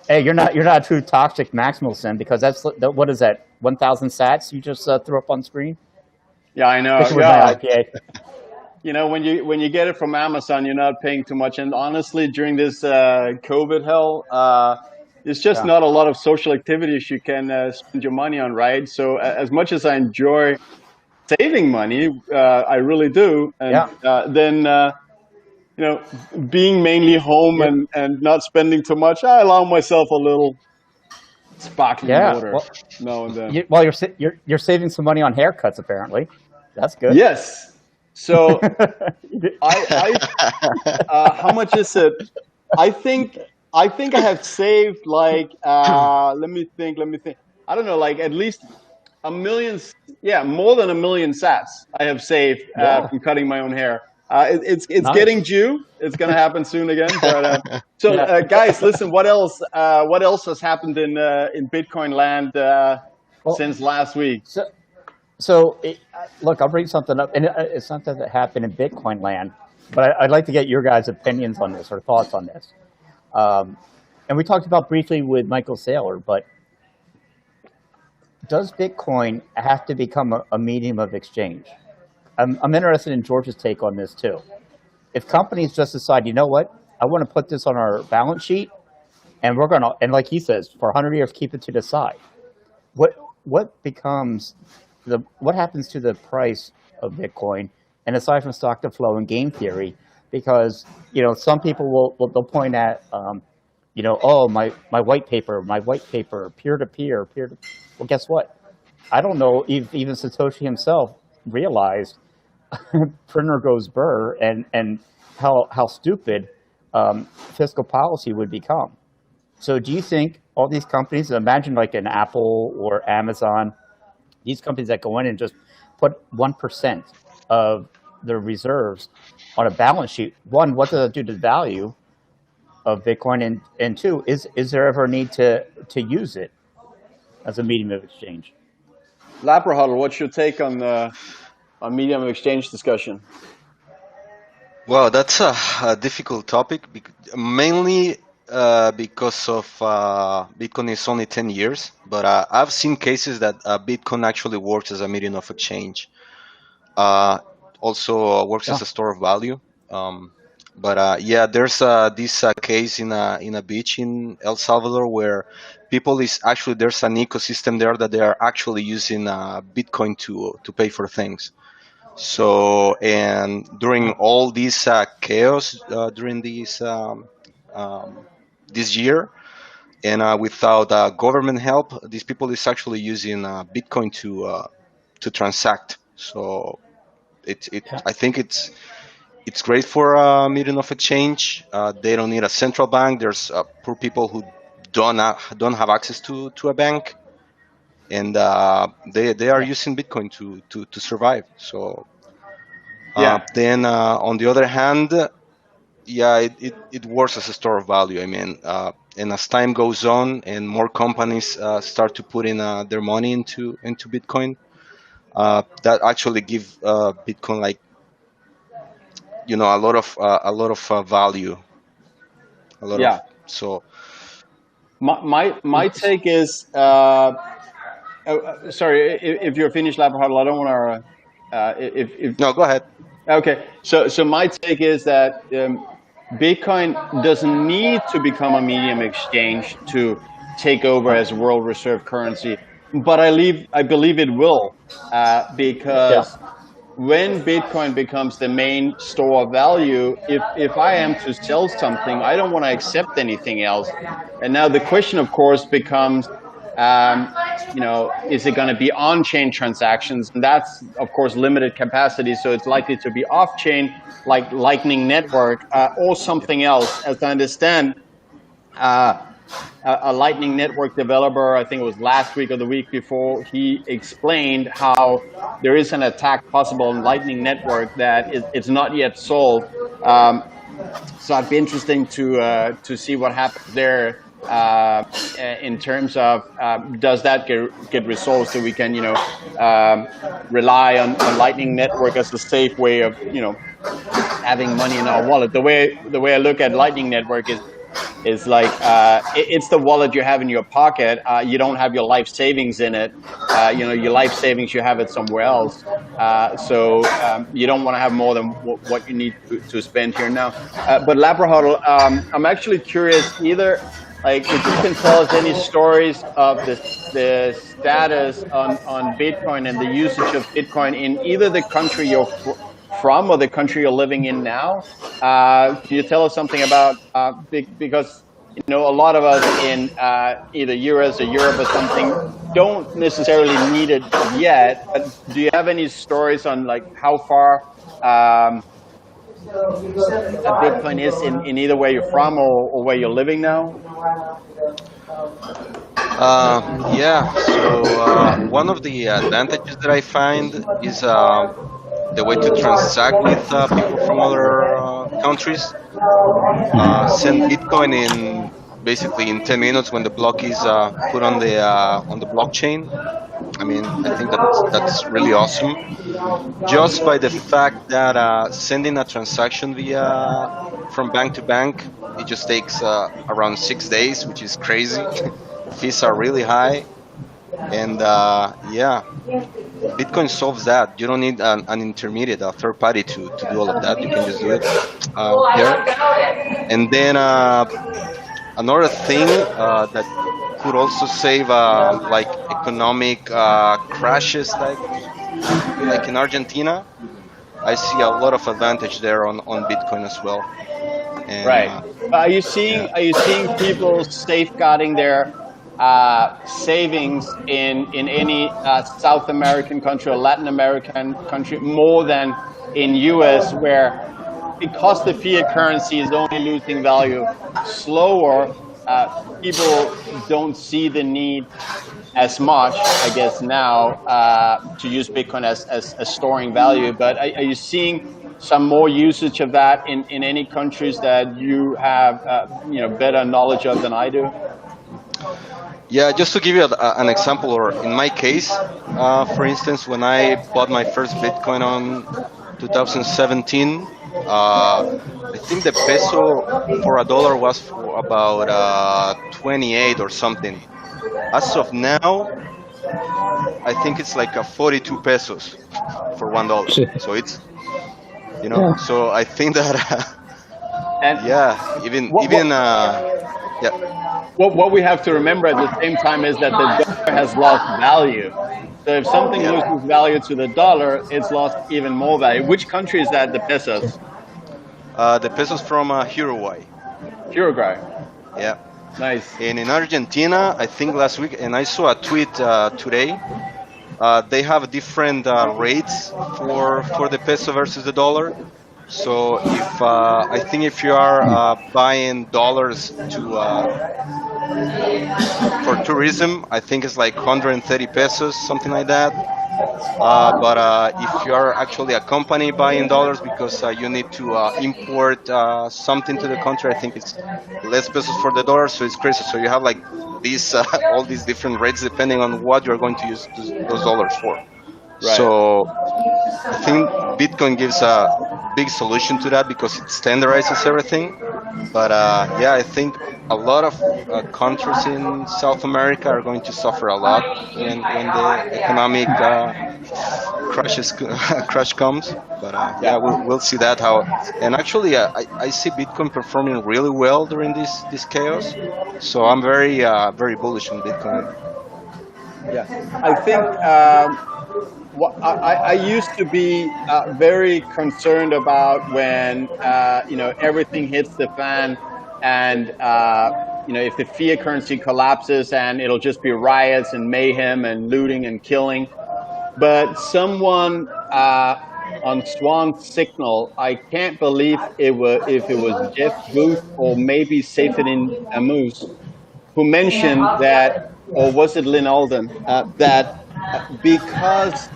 hey, you're not a true toxic maximal sin, because what is that, 1,000 sats you just threw up on screen, Yeah, I know. especially with my Yeah, IPA. when you get it from Amazon, you're not paying too much. And honestly, during this COVID hell, there's just Yeah, not a lot of social activities you can spend your money on, right? So as much as I enjoy saving money, I really do, and yeah, then you know, being mainly home yeah, and not spending too much, I allow myself a little sparkling yeah. water Well, now and then. you're saving some money on haircuts, apparently. That's good. Yes. So I how much is it? I think I think I have saved like let me think. I don't know, like at least a million, yeah, more than a million sats I have saved Yeah, from cutting my own hair. It's getting nice. due. It's gonna happen soon again. But so Yeah. guys, listen. What else? What else has happened in Bitcoin land Well, since last week? look, I'll bring something up, and it's something that happened in Bitcoin land, but I'd like to get your guys' opinions on this, or thoughts on this. Um, and we talked about briefly with Michael Saylor, but does Bitcoin have to become a medium of exchange? I'm interested in George's take on this too. If companies just decide, you know what, I want to put this on our balance sheet, and we're gonna, and like he says, for 100 years, keep it to the side. What what happens to the price of Bitcoin? And aside from stock to flow and game theory, because some people they'll point at oh, my white paper, peer to peer, peer to. Well, guess what? I don't know if even Satoshi himself realized printer goes burr, and how stupid fiscal policy would become. So do you think all these companies, imagine like an Apple or Amazon, these companies that go in and just put 1% of their reserves on a balance sheet, one, what does it do to the value of Bitcoin? And two, is there ever a need to use it as a medium of exchange? Lapra, what's your take on medium of exchange discussion? Well, that's a difficult topic, mainly because of Bitcoin is only 10 years, but I've seen cases that Bitcoin actually works as a medium of exchange. Uh, Also works Yeah, as a store of value. Um, but yeah, there's this case in a beach in El Salvador where people is actually there's an ecosystem there that they are actually using Bitcoin to pay for things. So, and during all this chaos during um, this year, and without government help, these people is actually using Bitcoin to transact. So Yeah. I think it's great for medium of exchange. They don't need a central bank. There's poor people who don't have access to a bank, and they are Yeah. using Bitcoin to survive. So Yeah, then on the other hand, yeah, it works as a store of value. I mean, and as time goes on and more companies start to put in their money into Bitcoin, that actually give Bitcoin like a lot of value, a lot yeah. of so. My take is sorry, if you're finished, Labrador, I don't want to. If No, go ahead. Okay, so my take is that Bitcoin doesn't need to become a medium exchange to take over as world reserve currency, but I believe it will, Yeah. because when Bitcoin becomes the main store of value, if I am to sell something, I don't want to accept anything else. And now the question, of course, becomes, is it going to be on-chain transactions? And that's, of course, limited capacity, so it's likely to be off-chain, like Lightning Network, or something else. As I understand, uh, a Lightning Network developer, I think it was last week or the week before, he explained how there is an attack possible on Lightning Network that it's not yet solved. So it'd be interesting to see what happens there, in terms of, does that get resolved so we can rely on Lightning Network as a safe way of having money in our wallet. The way I look at Lightning Network is like, it's the wallet you have in your pocket. You don't have your life savings in it. Your life savings, you have it somewhere else. So you don't want to have more than what you need to spend here now. But Labrador, I'm actually curious, either like if you can tell us any stories of the status on Bitcoin and the usage of Bitcoin in either the country you're from or the country you're living in now. Can you tell us something about, because a lot of us in either US or Europe or something don't necessarily need it yet. But do you have any stories on like how far Bitcoin is in either where you're from or where you're living now? Yeah. So one of the advantages that I find is the way to transact with people from other countries. Send Bitcoin in basically in 10 minutes when the block is put on the blockchain. I mean, I think that's really awesome. Just by the fact that sending a transaction via from bank to bank, it just takes around 6 days, which is crazy. Fees are really high, and yeah, Bitcoin solves that. You don't need an intermediate, a third party to do all of that. You can just do it there. And then another thing that could also save like economic crashes, like in Argentina. I see a lot of advantage there on Bitcoin as well. And Right. Are you yeah. seeing people safeguarding their savings in any South American country or Latin American country more than in US, where because the fiat currency is only losing value slower, people don't see the need as much, I guess, now to use Bitcoin as storing value. But are you seeing some more usage of that in any countries that you have better knowledge of than I do? Yeah, just to give you an example, or in my case, for instance, when I bought my first Bitcoin on 2017, I think the peso for a dollar was for about 28 or something. As of now, I think it's like a 42 pesos for $1. So it's so I think that And yeah, even what what even yeah. what we have to remember at the same time is that the dollar has lost value. So if something Yeah. loses value to the dollar, it's lost even more value. Which country is that? The pesos? The pesos from Uruguay. Uruguay. Yeah. Nice. And in Argentina, I think last week, and I saw a tweet today they have different rates for the peso versus the dollar. So if I think if you are buying dollars to for tourism, I think it's like 130 pesos, something like that. But if you are actually a company buying dollars because you need to import something to the country, I think it's less pesos for the dollar. So it's crazy. So you have like these all these different rates depending on what you're going to use those dollars for. Right. So I think Bitcoin gives a big solution to that because it standardizes everything. But yeah, I think a lot of countries in South America are going to suffer a lot when the economic crashes crash comes. But yeah, Yeah. we'll see that how. And actually, I see Bitcoin performing really well during this chaos. So I'm very bullish on Bitcoin. Yeah. I think I used to be very concerned about when everything hits the fan, and if the fiat currency collapses, and it'll just be riots and mayhem and looting and killing. But someone on Swan Signal, I can't believe if it was Jeff Booth or maybe Seyfedin Ammous, who mentioned that, or was it Lynn Alden, that because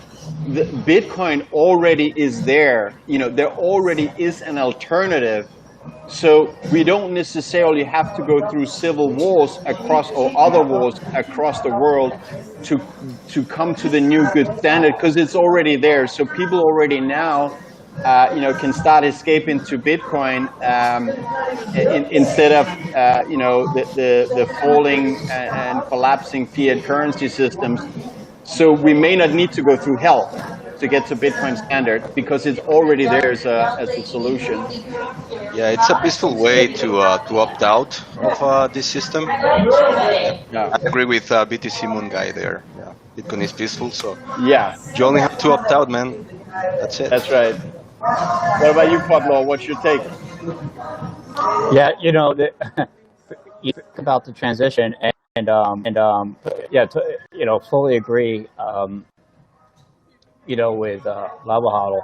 the Bitcoin already is there, there already is an alternative. So we don't necessarily have to go through civil wars across or other wars across the world to come to the new good standard, because it's already there. So people already now, can start escaping to Bitcoin, instead of the falling and collapsing fiat currency systems. So we may not need to go through hell to get to Bitcoin standard, because it's already there as a solution. Yeah, it's a peaceful way to opt out of this system. So yeah, Yeah. I agree with BTC Moon guy there. Yeah, Bitcoin is peaceful, so Yeah, you only have to opt out, man. That's it. that's right. What about you, Pablo? What's your take? Yeah, you think about the transition, and yeah, fully agree. With Lava.hodl,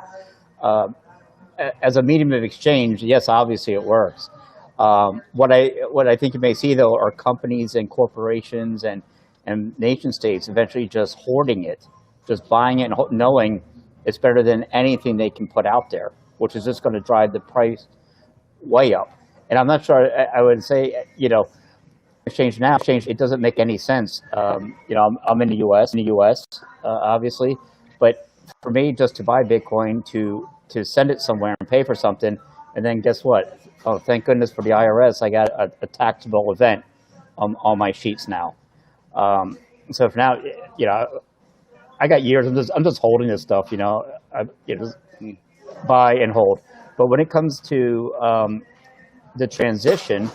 as a medium of exchange, yes, obviously it works. What I think you may see though are companies and corporations and nation states eventually just hoarding it, just buying it and knowing it's better than anything they can put out there, which is just going to drive the price way up. And I'm not sure. I would say, exchange now, exchange, it doesn't make any sense. I'm in the U.S., obviously, but for me, just to buy Bitcoin to send it somewhere and pay for something, and then guess what? Oh, thank goodness for the IRS, I got a taxable event on all my sheets now. So for now, I got years. I'm just holding this stuff. Just buy and hold. But when it comes to the transition,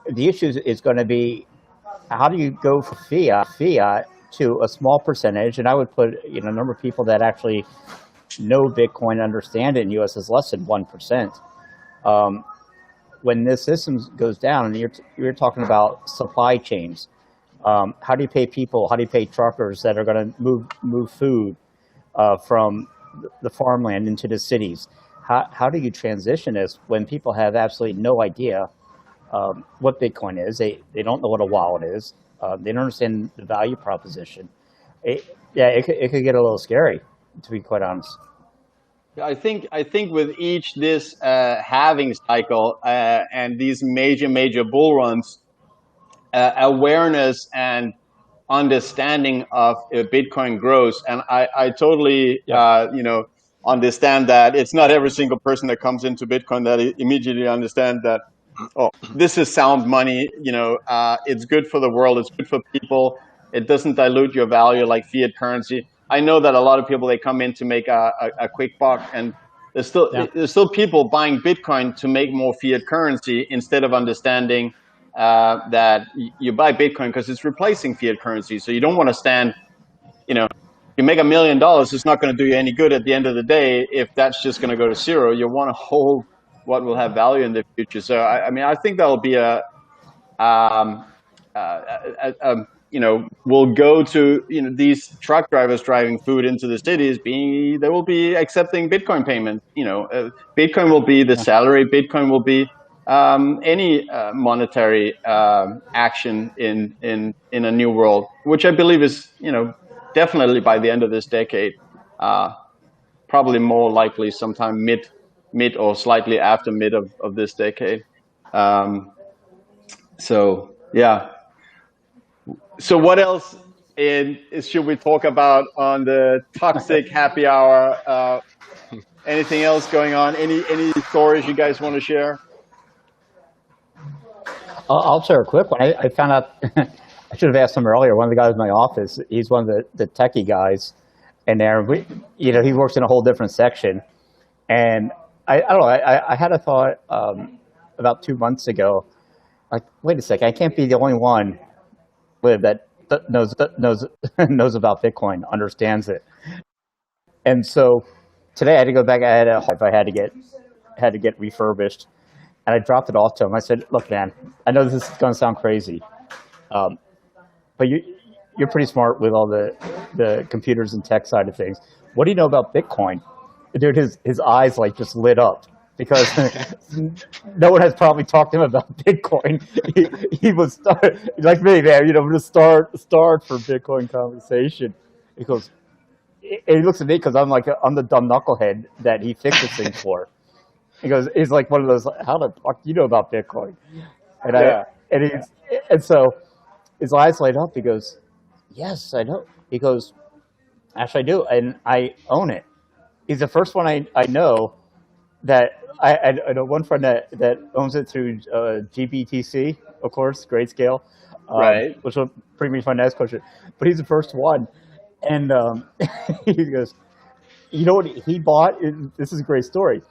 the issue is going to be, how do you go from fiat to a small percentage? And I would put, a number of people that actually know Bitcoin, understand it in the U.S. is less than 1%. When this system goes down, and you're talking about supply chains, how do you pay people? How do you pay truckers that are going to move food from the farmland into the cities? How do you transition this when people have absolutely no idea what Bitcoin is? They don't know what a wallet is. They don't understand the value proposition. It could get a little scary, to be quite honest. I think with each this halving cycle and these major bull runs, awareness and understanding of Bitcoin grows, and I totally Yeah. understand that it's not every single person that comes into Bitcoin that immediately understands that, oh, this is sound money. It's good for the world. It's good for people. It doesn't dilute your value like fiat currency. I know that a lot of people, they come in to make a quick buck, and Yeah. there's still people buying Bitcoin to make more fiat currency instead of understanding that you buy Bitcoin because it's replacing fiat currency. So you don't want to stand, you make $1 million, it's not going to do you any good at the end of the day if that's just going to go to zero. You want to hold what will have value in the future. So I think that'll be a will go to these truck drivers driving food into the cities. They will be accepting Bitcoin payments. Bitcoin will be the salary. Bitcoin will be any monetary action in a new world, which I believe is definitely by the end of this decade. Probably more likely sometime mid or slightly after mid of this decade. So yeah. So what else should we talk about on the toxic happy hour? Anything else going on? Any stories you guys want to share? I'll share a quick one. I found out, I should have asked him earlier, one of the guys in my office, he's one of the techie guys in there. He works in a whole different section. And I don't know, I had a thought about 2 months ago, like, wait a second, I can't be the only one that knows about Bitcoin, understands it. And so today I had to go back, I had to get refurbished. And I dropped it off to him. I said, look, man, I know this is going to sound crazy, but you're pretty smart with all the computers and tech side of things. What do you know about Bitcoin? Dude, his eyes like just lit up because no one has probably talked to him about Bitcoin. He was like me, man, to start for Bitcoin conversation. He goes, and he looks at me because I'm the dumb knucklehead that he fixes things for. He's like one of those, how the fuck do you know about Bitcoin? And so his eyes light up. He goes, yes, I know. He goes, actually I do, and I own it. He's the first one I know that I know one friend that owns it through GBTC, of course, Grayscale, Right. which will bring me to my next question. But he's the first one, and he goes, you know what he bought? This is a great story.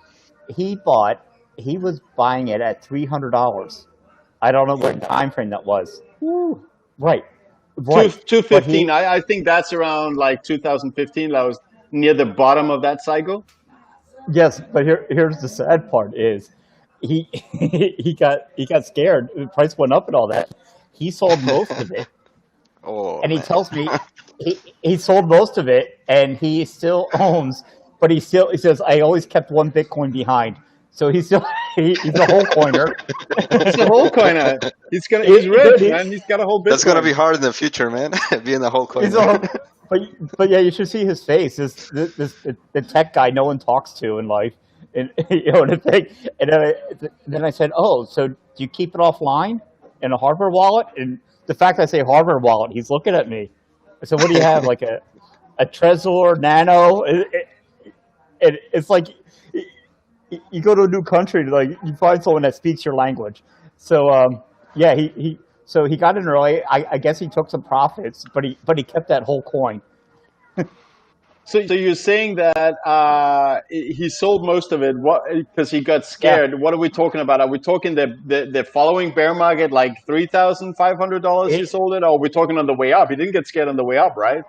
He was buying it at $300. I don't know what time frame that was. Woo. Right. 215. I think that's around like 2015. That was near the bottom of that cycle. Yes, but here's the sad part is he he got scared. The price went up and all that. He sold most of it. And he tells me he sold most of it and he still owns, but he says I always kept one Bitcoin behind. So he's a whole coiner. He's a whole coiner. He's rich, man. He's got a whole Bitcoin. That's gonna be hard in the future, man. Being a whole coiner. But yeah, you should see his face. The tech guy no one talks to in life, and the thing. And then I said, oh, so do you keep it offline in a hardware wallet? And the fact I say hardware wallet, he's looking at me. I said, what do you have, like a Trezor Nano? It's like you go to a new country, like you find someone that speaks your language. So yeah, so he got in early. I guess he took some profits, but he kept that whole coin. So you're saying that he sold most of it because he got scared. Yeah. What are we talking about? Are we talking the following bear market, like $3,500 he sold it? Or are we talking on the way up? He didn't get scared on the way up, right?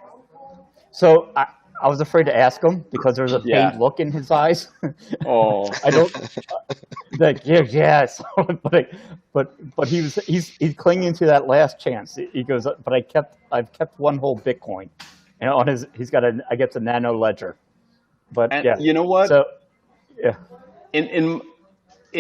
So I was afraid to ask him because there's a pained look in his eyes. Oh, I don't like yes, but he's clinging to that last chance. He goes, but I've kept one whole Bitcoin, and on he's got I guess a nano ledger. But yeah, you know what? So yeah, in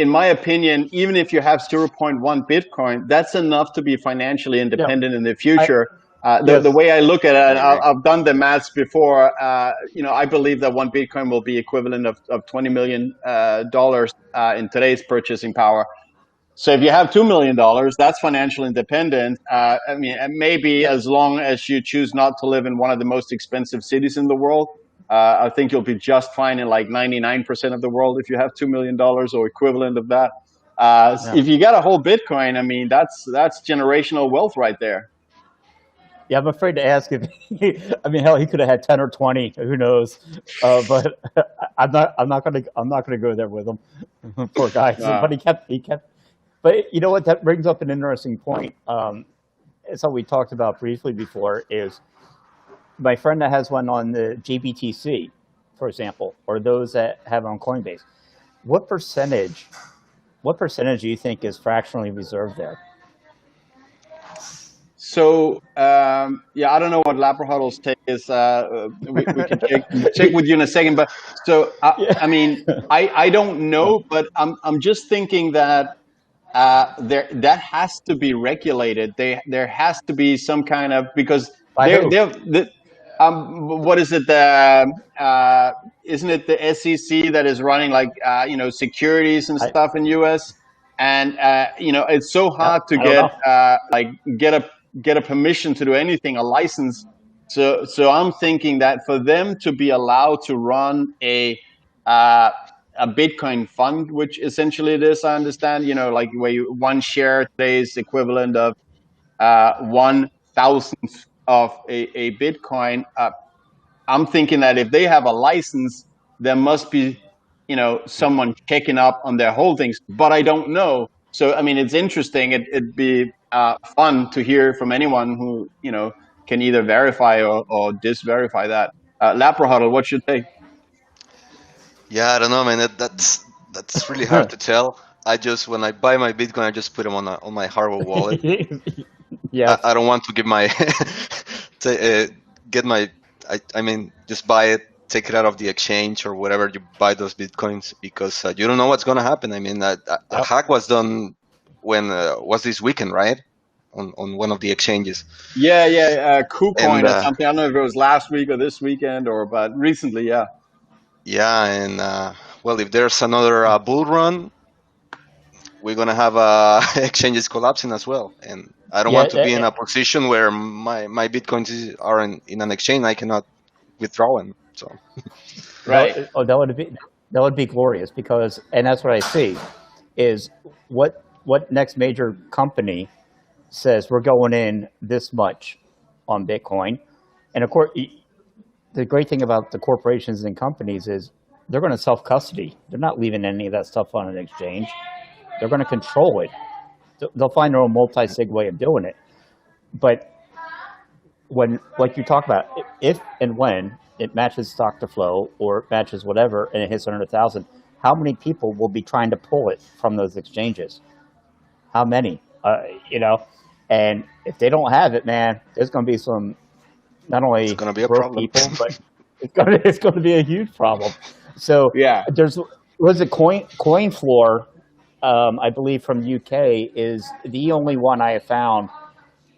my opinion, even if you have 0.1 Bitcoin, that's enough to be financially independent in the future. The way I look at it, I've done the maths before. I believe that one Bitcoin will be equivalent of $20 million in today's purchasing power. So if you have $2 million, that's financial independence. Maybe as long as you choose not to live in one of the most expensive cities in the world, I think you'll be just fine in like 99% of the world if you have $2 million or equivalent of that. If you got a whole Bitcoin, that's generational wealth right there. Yeah, I'm afraid to ask if hell, he could have had 10 or 20, who knows? But I'm not gonna go there with him. Poor guy. But he kept. But you know what? That brings up an interesting point. Something we talked about briefly before is my friend that has one on the GBTC, for example, or those that have on Coinbase. What percentage do you think is fractionally reserved there? So yeah, I don't know what Labrador's take is. We can check with you in a second. But so Yeah. I mean, I don't know, but I'm just thinking that there that has to be regulated. There has to be some kind of, because By who? what is it? Isn't it the SEC that is running like securities and I, stuff in US? And it's so yep, hard to I don't get know. get a permission to do anything, a license. So I'm thinking that for them to be allowed to run uh, a Bitcoin fund, which essentially it is, I understand, like where one share today is equivalent of 1,000th of a Bitcoin. I'm thinking that if they have a license, there must be, someone checking up on their holdings, but I don't know. So, I mean, it's interesting. It'd be fun to hear from anyone who, can either verify or disverify that. Lapra, what's your take? Yeah, I don't know, man. That's really hard to tell. I just when I buy my Bitcoin, I just put them on my hardware wallet. Yes. I don't want to give my to, get my I mean just buy it, take it out of the exchange or whatever you buy those bitcoins, because you don't know what's gonna happen. I mean, a Yep. hack was done when was this weekend, right? On one of the exchanges, Yeah. KuCoin and or something. I don't know if it was last week or this weekend but recently, yeah. yeah, and well, if there's another bull run, we're gonna have exchanges collapsing as well. And I don't Yeah. want to be in a position where my bitcoins are in an exchange. I cannot withdraw them. So. Right. That would be glorious because, and that's what I see, is what next major company says we're going in this much on Bitcoin, and of course the great thing about the corporations and companies is they're going to self custody. They're not leaving any of that stuff on an exchange. They're going to control it. They'll find their own multi-sig way of doing it. But when, like you talk about, if and when it matches stock to flow or it matches whatever and it hits 100,000, how many people will be trying to pull it from those exchanges? How many? You know, and if they don't have it, man, there's going to be some not It's only gonna be a broke problem. people, but it's going to be a huge problem. So Yeah. there's was a coin floor, I believe from UK is the only one I have found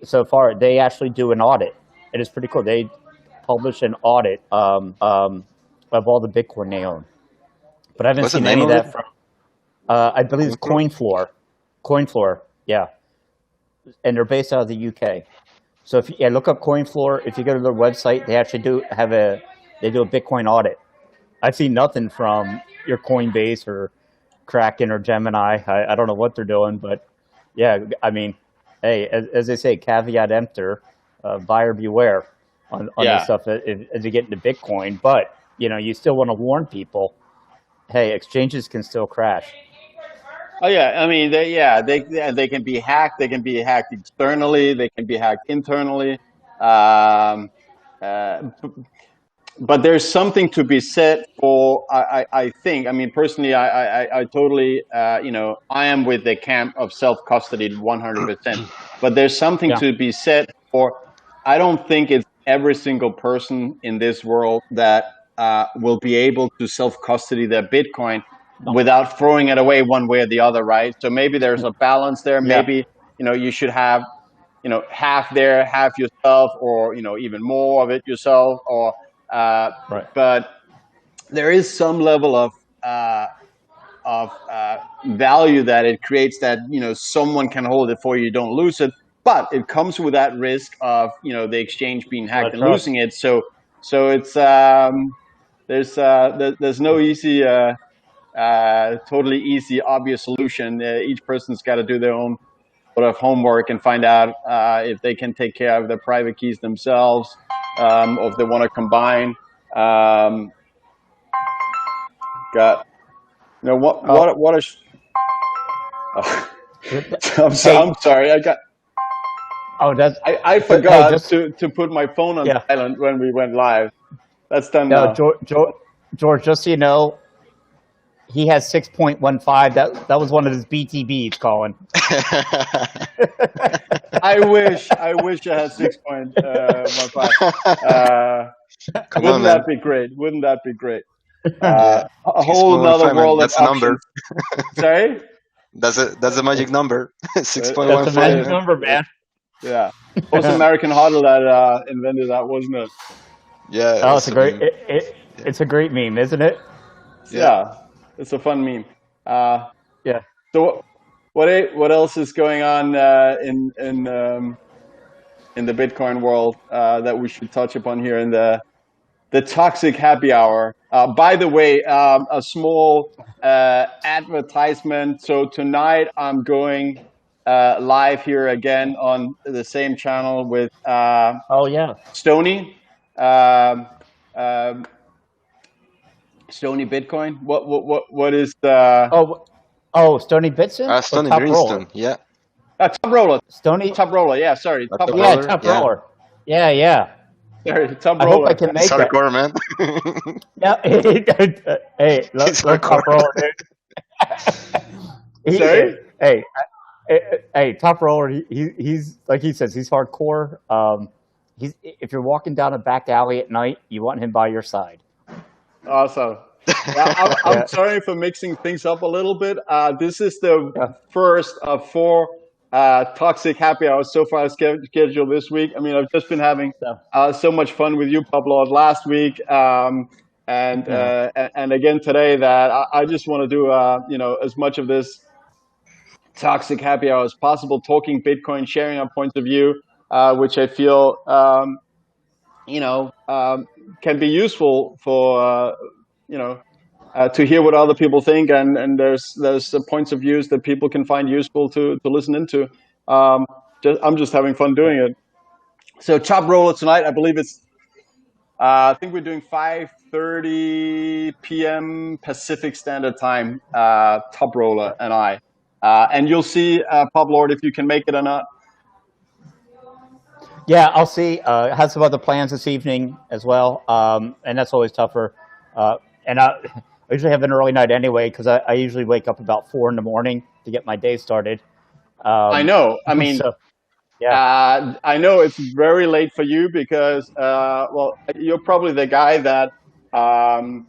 so far. They actually do an audit. It is pretty cool. They publish an audit of all the Bitcoin they own, but I haven't What's the seen name any of of it? that from. I believe it's Coinflow? Coin Floor, yeah, and they're based out of the UK. So if you look up CoinFloor, if you go to their website, they actually do have they do a Bitcoin audit. I've seen nothing from your Coinbase or Kraken or Gemini. I don't know what they're doing, but yeah, I mean, hey, as they say, caveat emptor, buyer beware on this Yeah. stuff as you get into Bitcoin. But you still want to warn people. Hey, exchanges can still crash. Oh yeah, I mean, they can be hacked. They can be hacked externally. They can be hacked internally. Um, uh, but there's something to be said for. I think. I mean, personally, I totally. I am with the camp of self custody 100%. But there's something Yeah, to be said for. I don't think it's every single person in this world that will be able to self custody their Bitcoin no, without throwing it away one way or the other, right? So maybe there's a balance there. yeah, Maybe you should have half there, half yourself, or even more of it yourself, or uh, right. but there is some level uh, of value that it creates, that someone can hold it for you, don't lose it, but it comes with that risk of the exchange being A lot hacked of and trust. losing it. So it's there's no easy totally easy obvious solution. Each person's got to do their own sort of homework and find out if they can take care of their private keys themselves, or if they want to combine. Um, got Oh, what is? Oh, hey, I'm sorry. oh, that's I hey, forgot just to put my phone on yeah. silent when we went live. That's done No, now. George, just so you know, he has 6.15. That was one of his BTBs, Colin. I wish I had 6.15. Come on, Wouldn't man. that be great? Wouldn't that be great? Yeah, A whole nother 6.15, man. world of That's a number. options. Sorry? That's a magic number. That's a magic 6.15. number, man. Yeah. It was American Hodl that invented that, wasn't it? Yeah, Oh, that's a yeah. it's a great meme, isn't it? Yeah. Yeah. It's a fun meme. Uh, Yeah. so what else is going on in the Bitcoin world that we should touch upon here in the toxic happy hour? By the way, a small advertisement. So tonight I'm going live here again on the same channel with Oh yeah. Stony. Um, um, Stony Bitcoin. What is the Stony Bitson or Stony Top Roller? Greenstone. Yeah. Top Roller? Stony. Top Roller. Yeah, sorry, Top Top Yeah, Roller. roller. Top Yeah. Roller. Yeah, yeah. Sorry, Top I hope I Roller. can He's make it. hardcore, man. Yeah. Hey, He's look, hardcore. Top Roller, dude. Sorry. Hey, hey, Top Roller. He's like he says, he's hardcore. He's if you're walking down a back alley at night, you want him by your side. Awesome. Yeah, I'm Yeah, sorry for mixing things up a little bit. This is the yeah, first of four toxic happy hours so far scheduled this week. I mean, I've just been having so, so much fun with you, Publord, last week, yeah. and again today. That I just want to do as much of this toxic happy hour as possible, talking Bitcoin, sharing our points of view, which I feel can be useful for to hear what other people think, and there's points of views that people can find useful to listen into. Um, I'm just having fun doing it. So Top Roller tonight, I believe it's. I think we're doing 5:30 p.m. Pacific Standard Time. Top Roller and I, and you'll see Publord if you can make it or not. Yeah, I'll see. I have some other plans this evening as well, and that's always tougher. And I usually have an early night anyway because I usually wake up about 4 in the morning to get my day started. I Um, know. I mean, so yeah, I know it's very late for you because, you're probably the guy that um,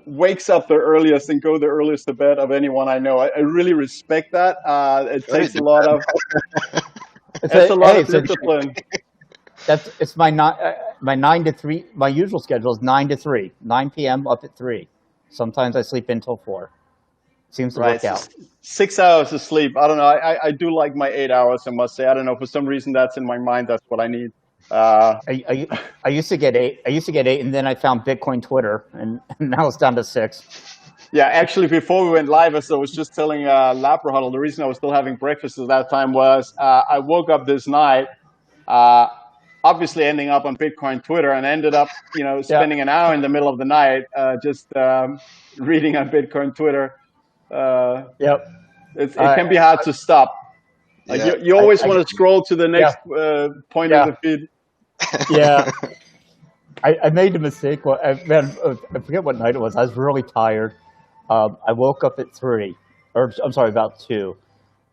wakes up the earliest and go the earliest to bed of anyone I know. I really respect that. It What do you takes a do, lot man? of it's a lot hey, of discipline. it's my 9 to 3. My usual schedule is 9 to 3, 9 p.m. up at 3. Sometimes I sleep until 4. Seems to Right, work so out. 6 hours of sleep. I don't know. I do like my 8 hours. I must say. I don't know. For some reason, that's in my mind. That's what I need. Uh, I used to get 8. I used to get 8, and then I found Bitcoin Twitter, and now it's down to 6. Yeah, actually, before we went live, as I was just telling Labra, the reason I was still having breakfast at that time was I woke up this night, uh, obviously ending up on Bitcoin Twitter, and ended up, Yeah. spending an hour in the middle of the night just reading on Bitcoin Twitter. Uh, Yep. it I, can be hard to stop. Like Yeah. you I, always I want to scroll to the yeah, next point of yeah, the feed. yeah. I made the mistake. Well, man, I forget what night it was. I was really tired. I woke up at 3, or I'm sorry, about 2,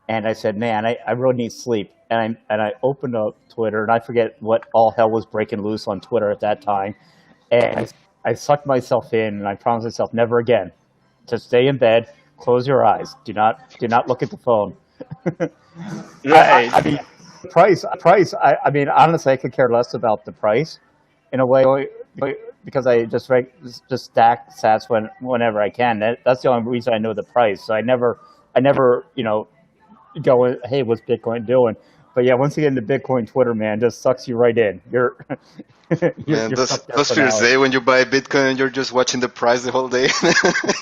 and I said, "Man, I really need sleep." And I opened up Twitter, and I forget what all hell was breaking loose on Twitter at that time, and I sucked myself in, and I promised myself never again to stay in bed, close your eyes, do not look at the phone. Right. I mean, price. I mean, honestly, I could care less about the price in a way because I just stack sats whenever I can. That's the only reason I know the price. So I never go, hey, what's Bitcoin doing? But yeah, once you get into Bitcoin Twitter, man, just sucks you right in. You're Man, you're stuck there those for an first hour. day when you buy Bitcoin and you're just watching the price the whole day,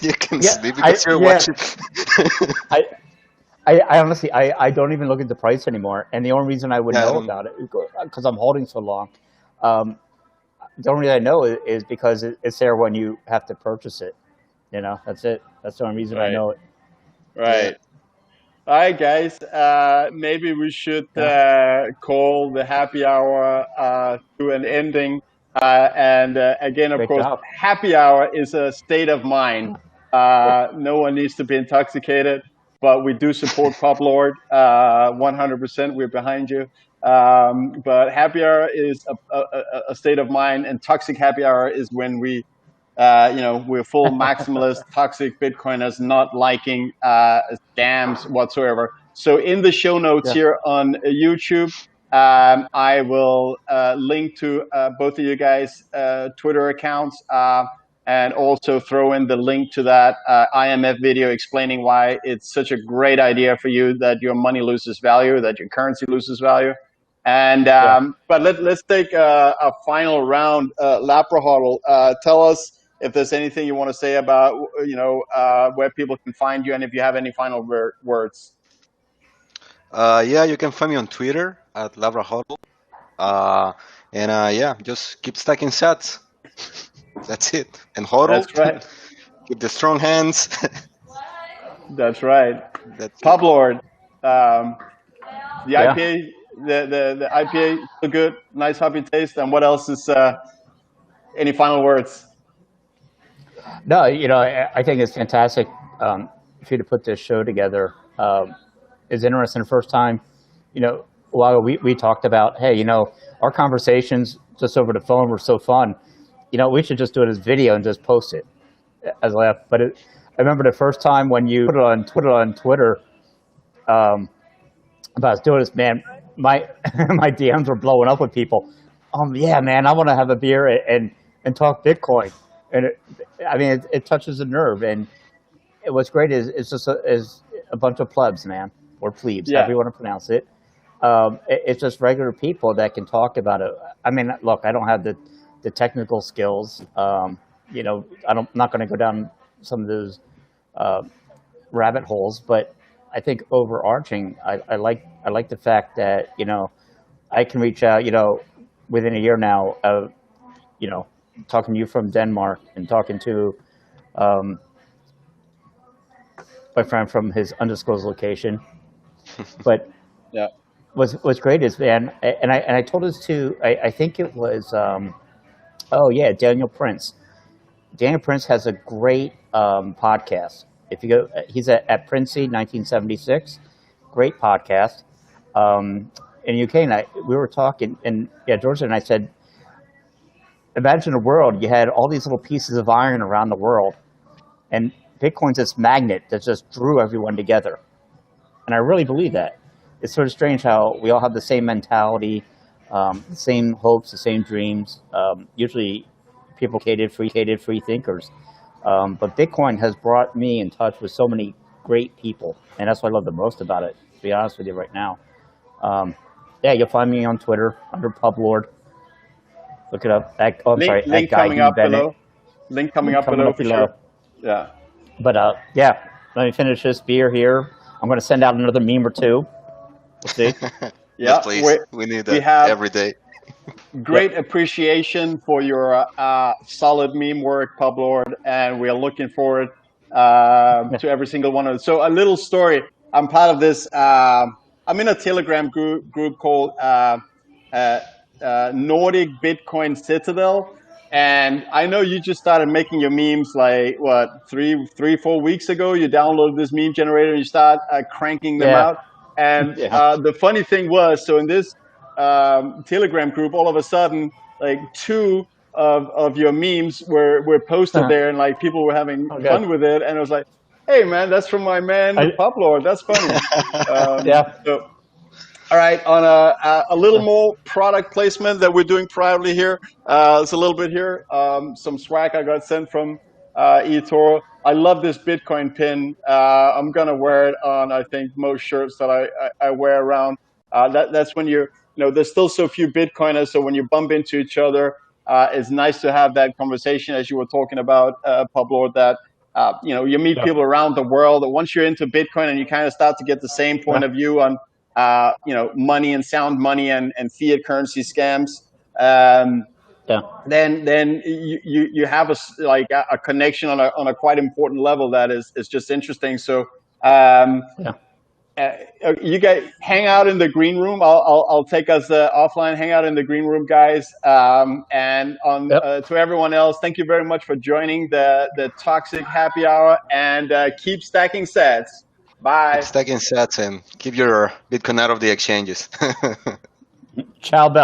you can Yeah, sleep because you're watching. I I honestly, I don't even look at the price anymore. And the only reason I would Yeah, I know don't. about it is because I'm holding so long. Um, the only reason I know is because it's there when you have to purchase it. That's it. That's the only reason I Right. know it. Yeah, Right. All right, guys. Maybe we should Yeah. call the happy hour to an ending. And again, of Great course, job. happy hour is a state of mind. No one needs to be intoxicated, but we do support Publord 100%. We're behind you. But happy hour is a state of mind, and toxic happy hour is when we're full maximalist, toxic Bitcoiners, not liking scams whatsoever. So in the show notes here on YouTube, I will link to both of you guys' Twitter accounts, and also throw in the link to that IMF video explaining why it's such a great idea for you that your money loses value, that your currency loses value. And but let's take a final round. Lapra.hodl, tell us if there's anything you want to say about where people can find you, and if you have any final words. Yeah, you can find me on Twitter at Labra.hodl. Yeah, just keep stacking sats. That's it. And hodl. That's right. Keep the strong hands. That's right. That's it. Publord, the IPA, the IPA, still good, nice hoppy taste. And what else is? Any final words? No, I think it's fantastic for you to put this show together. It's interesting. The first time, while we talked about, hey, our conversations just over the phone were so fun. We should just do it as video and just post it as a laugh. But I remember the first time when you put it on Twitter about doing this, man, my my DMs were blowing up with people. Yeah, man, I want to have a beer and talk Bitcoin. And it touches a nerve. And what's great is it's just a bunch of plebs, man, or plebes, however you want to pronounce it. It's just regular people that can talk about it. Look, I don't have the technical skills. I'm not going to go down some of those rabbit holes, but I think overarching, I like the fact that I can reach out within a year now of talking to you from Denmark and talking to my friend from his undisclosed location. But yeah, what's great is, man, and I told this to, I think it was Daniel Prince. Daniel Prince has a great podcast. If you go, he's at Princey 1976, great podcast. In UK, and we were talking, and George and I said, imagine a world you had all these little pieces of iron around the world, and Bitcoin's this magnet that just drew everyone together. And I really believe that. It's sort of strange how we all have the same mentality, the same hopes, the same dreams. Usually people catered free thinkers. But Bitcoin has brought me in touch with so many great people. And that's what I love the most about it, to be honest with you right now. You'll find me on Twitter under Publord. Look it up. Link coming up below. Link coming up below for sure. Yeah. But let me finish this beer here. I'm going to send out another meme or two. We'll see. Yes, please. We need that every day. Great appreciation for your solid meme work, Publord, and we are looking forward to every single one of them. So a little story. I'm part of this. I'm in a Telegram group called Nordic Bitcoin Citadel. And I know you just started making your memes like, what, 4 weeks ago? You downloaded this meme generator and you start cranking them out. And the funny thing was, so in this Telegram group, all of a sudden, like 2 of your memes were posted there, and like people were having fun with it. And I was like, hey, man, that's from my man, Publord. That's funny. So, all right, on a little more product placement that we're doing proudly here. It's a little bit here. Some swag I got sent from eToro. I love this Bitcoin pin. I'm gonna wear it on, I think, most shirts that I wear around. That's when there's still so few Bitcoiners. So when you bump into each other, it's nice to have that conversation, as you were talking about, Publord, that you meet people around the world. Once you're into Bitcoin and you kind of start to get the same point of view on money and sound money and fiat currency scams, then you have a connection on a quite important level that is just interesting. So You guys hang out in the green room. I'll take us offline. Hang out in the green room, guys. And on Yep. to everyone else, thank you very much for joining the Toxic Happy Hour. And keep stacking sets. Keep Bye. stacking sats and keep your Bitcoin out of the exchanges. Ciao, Bella.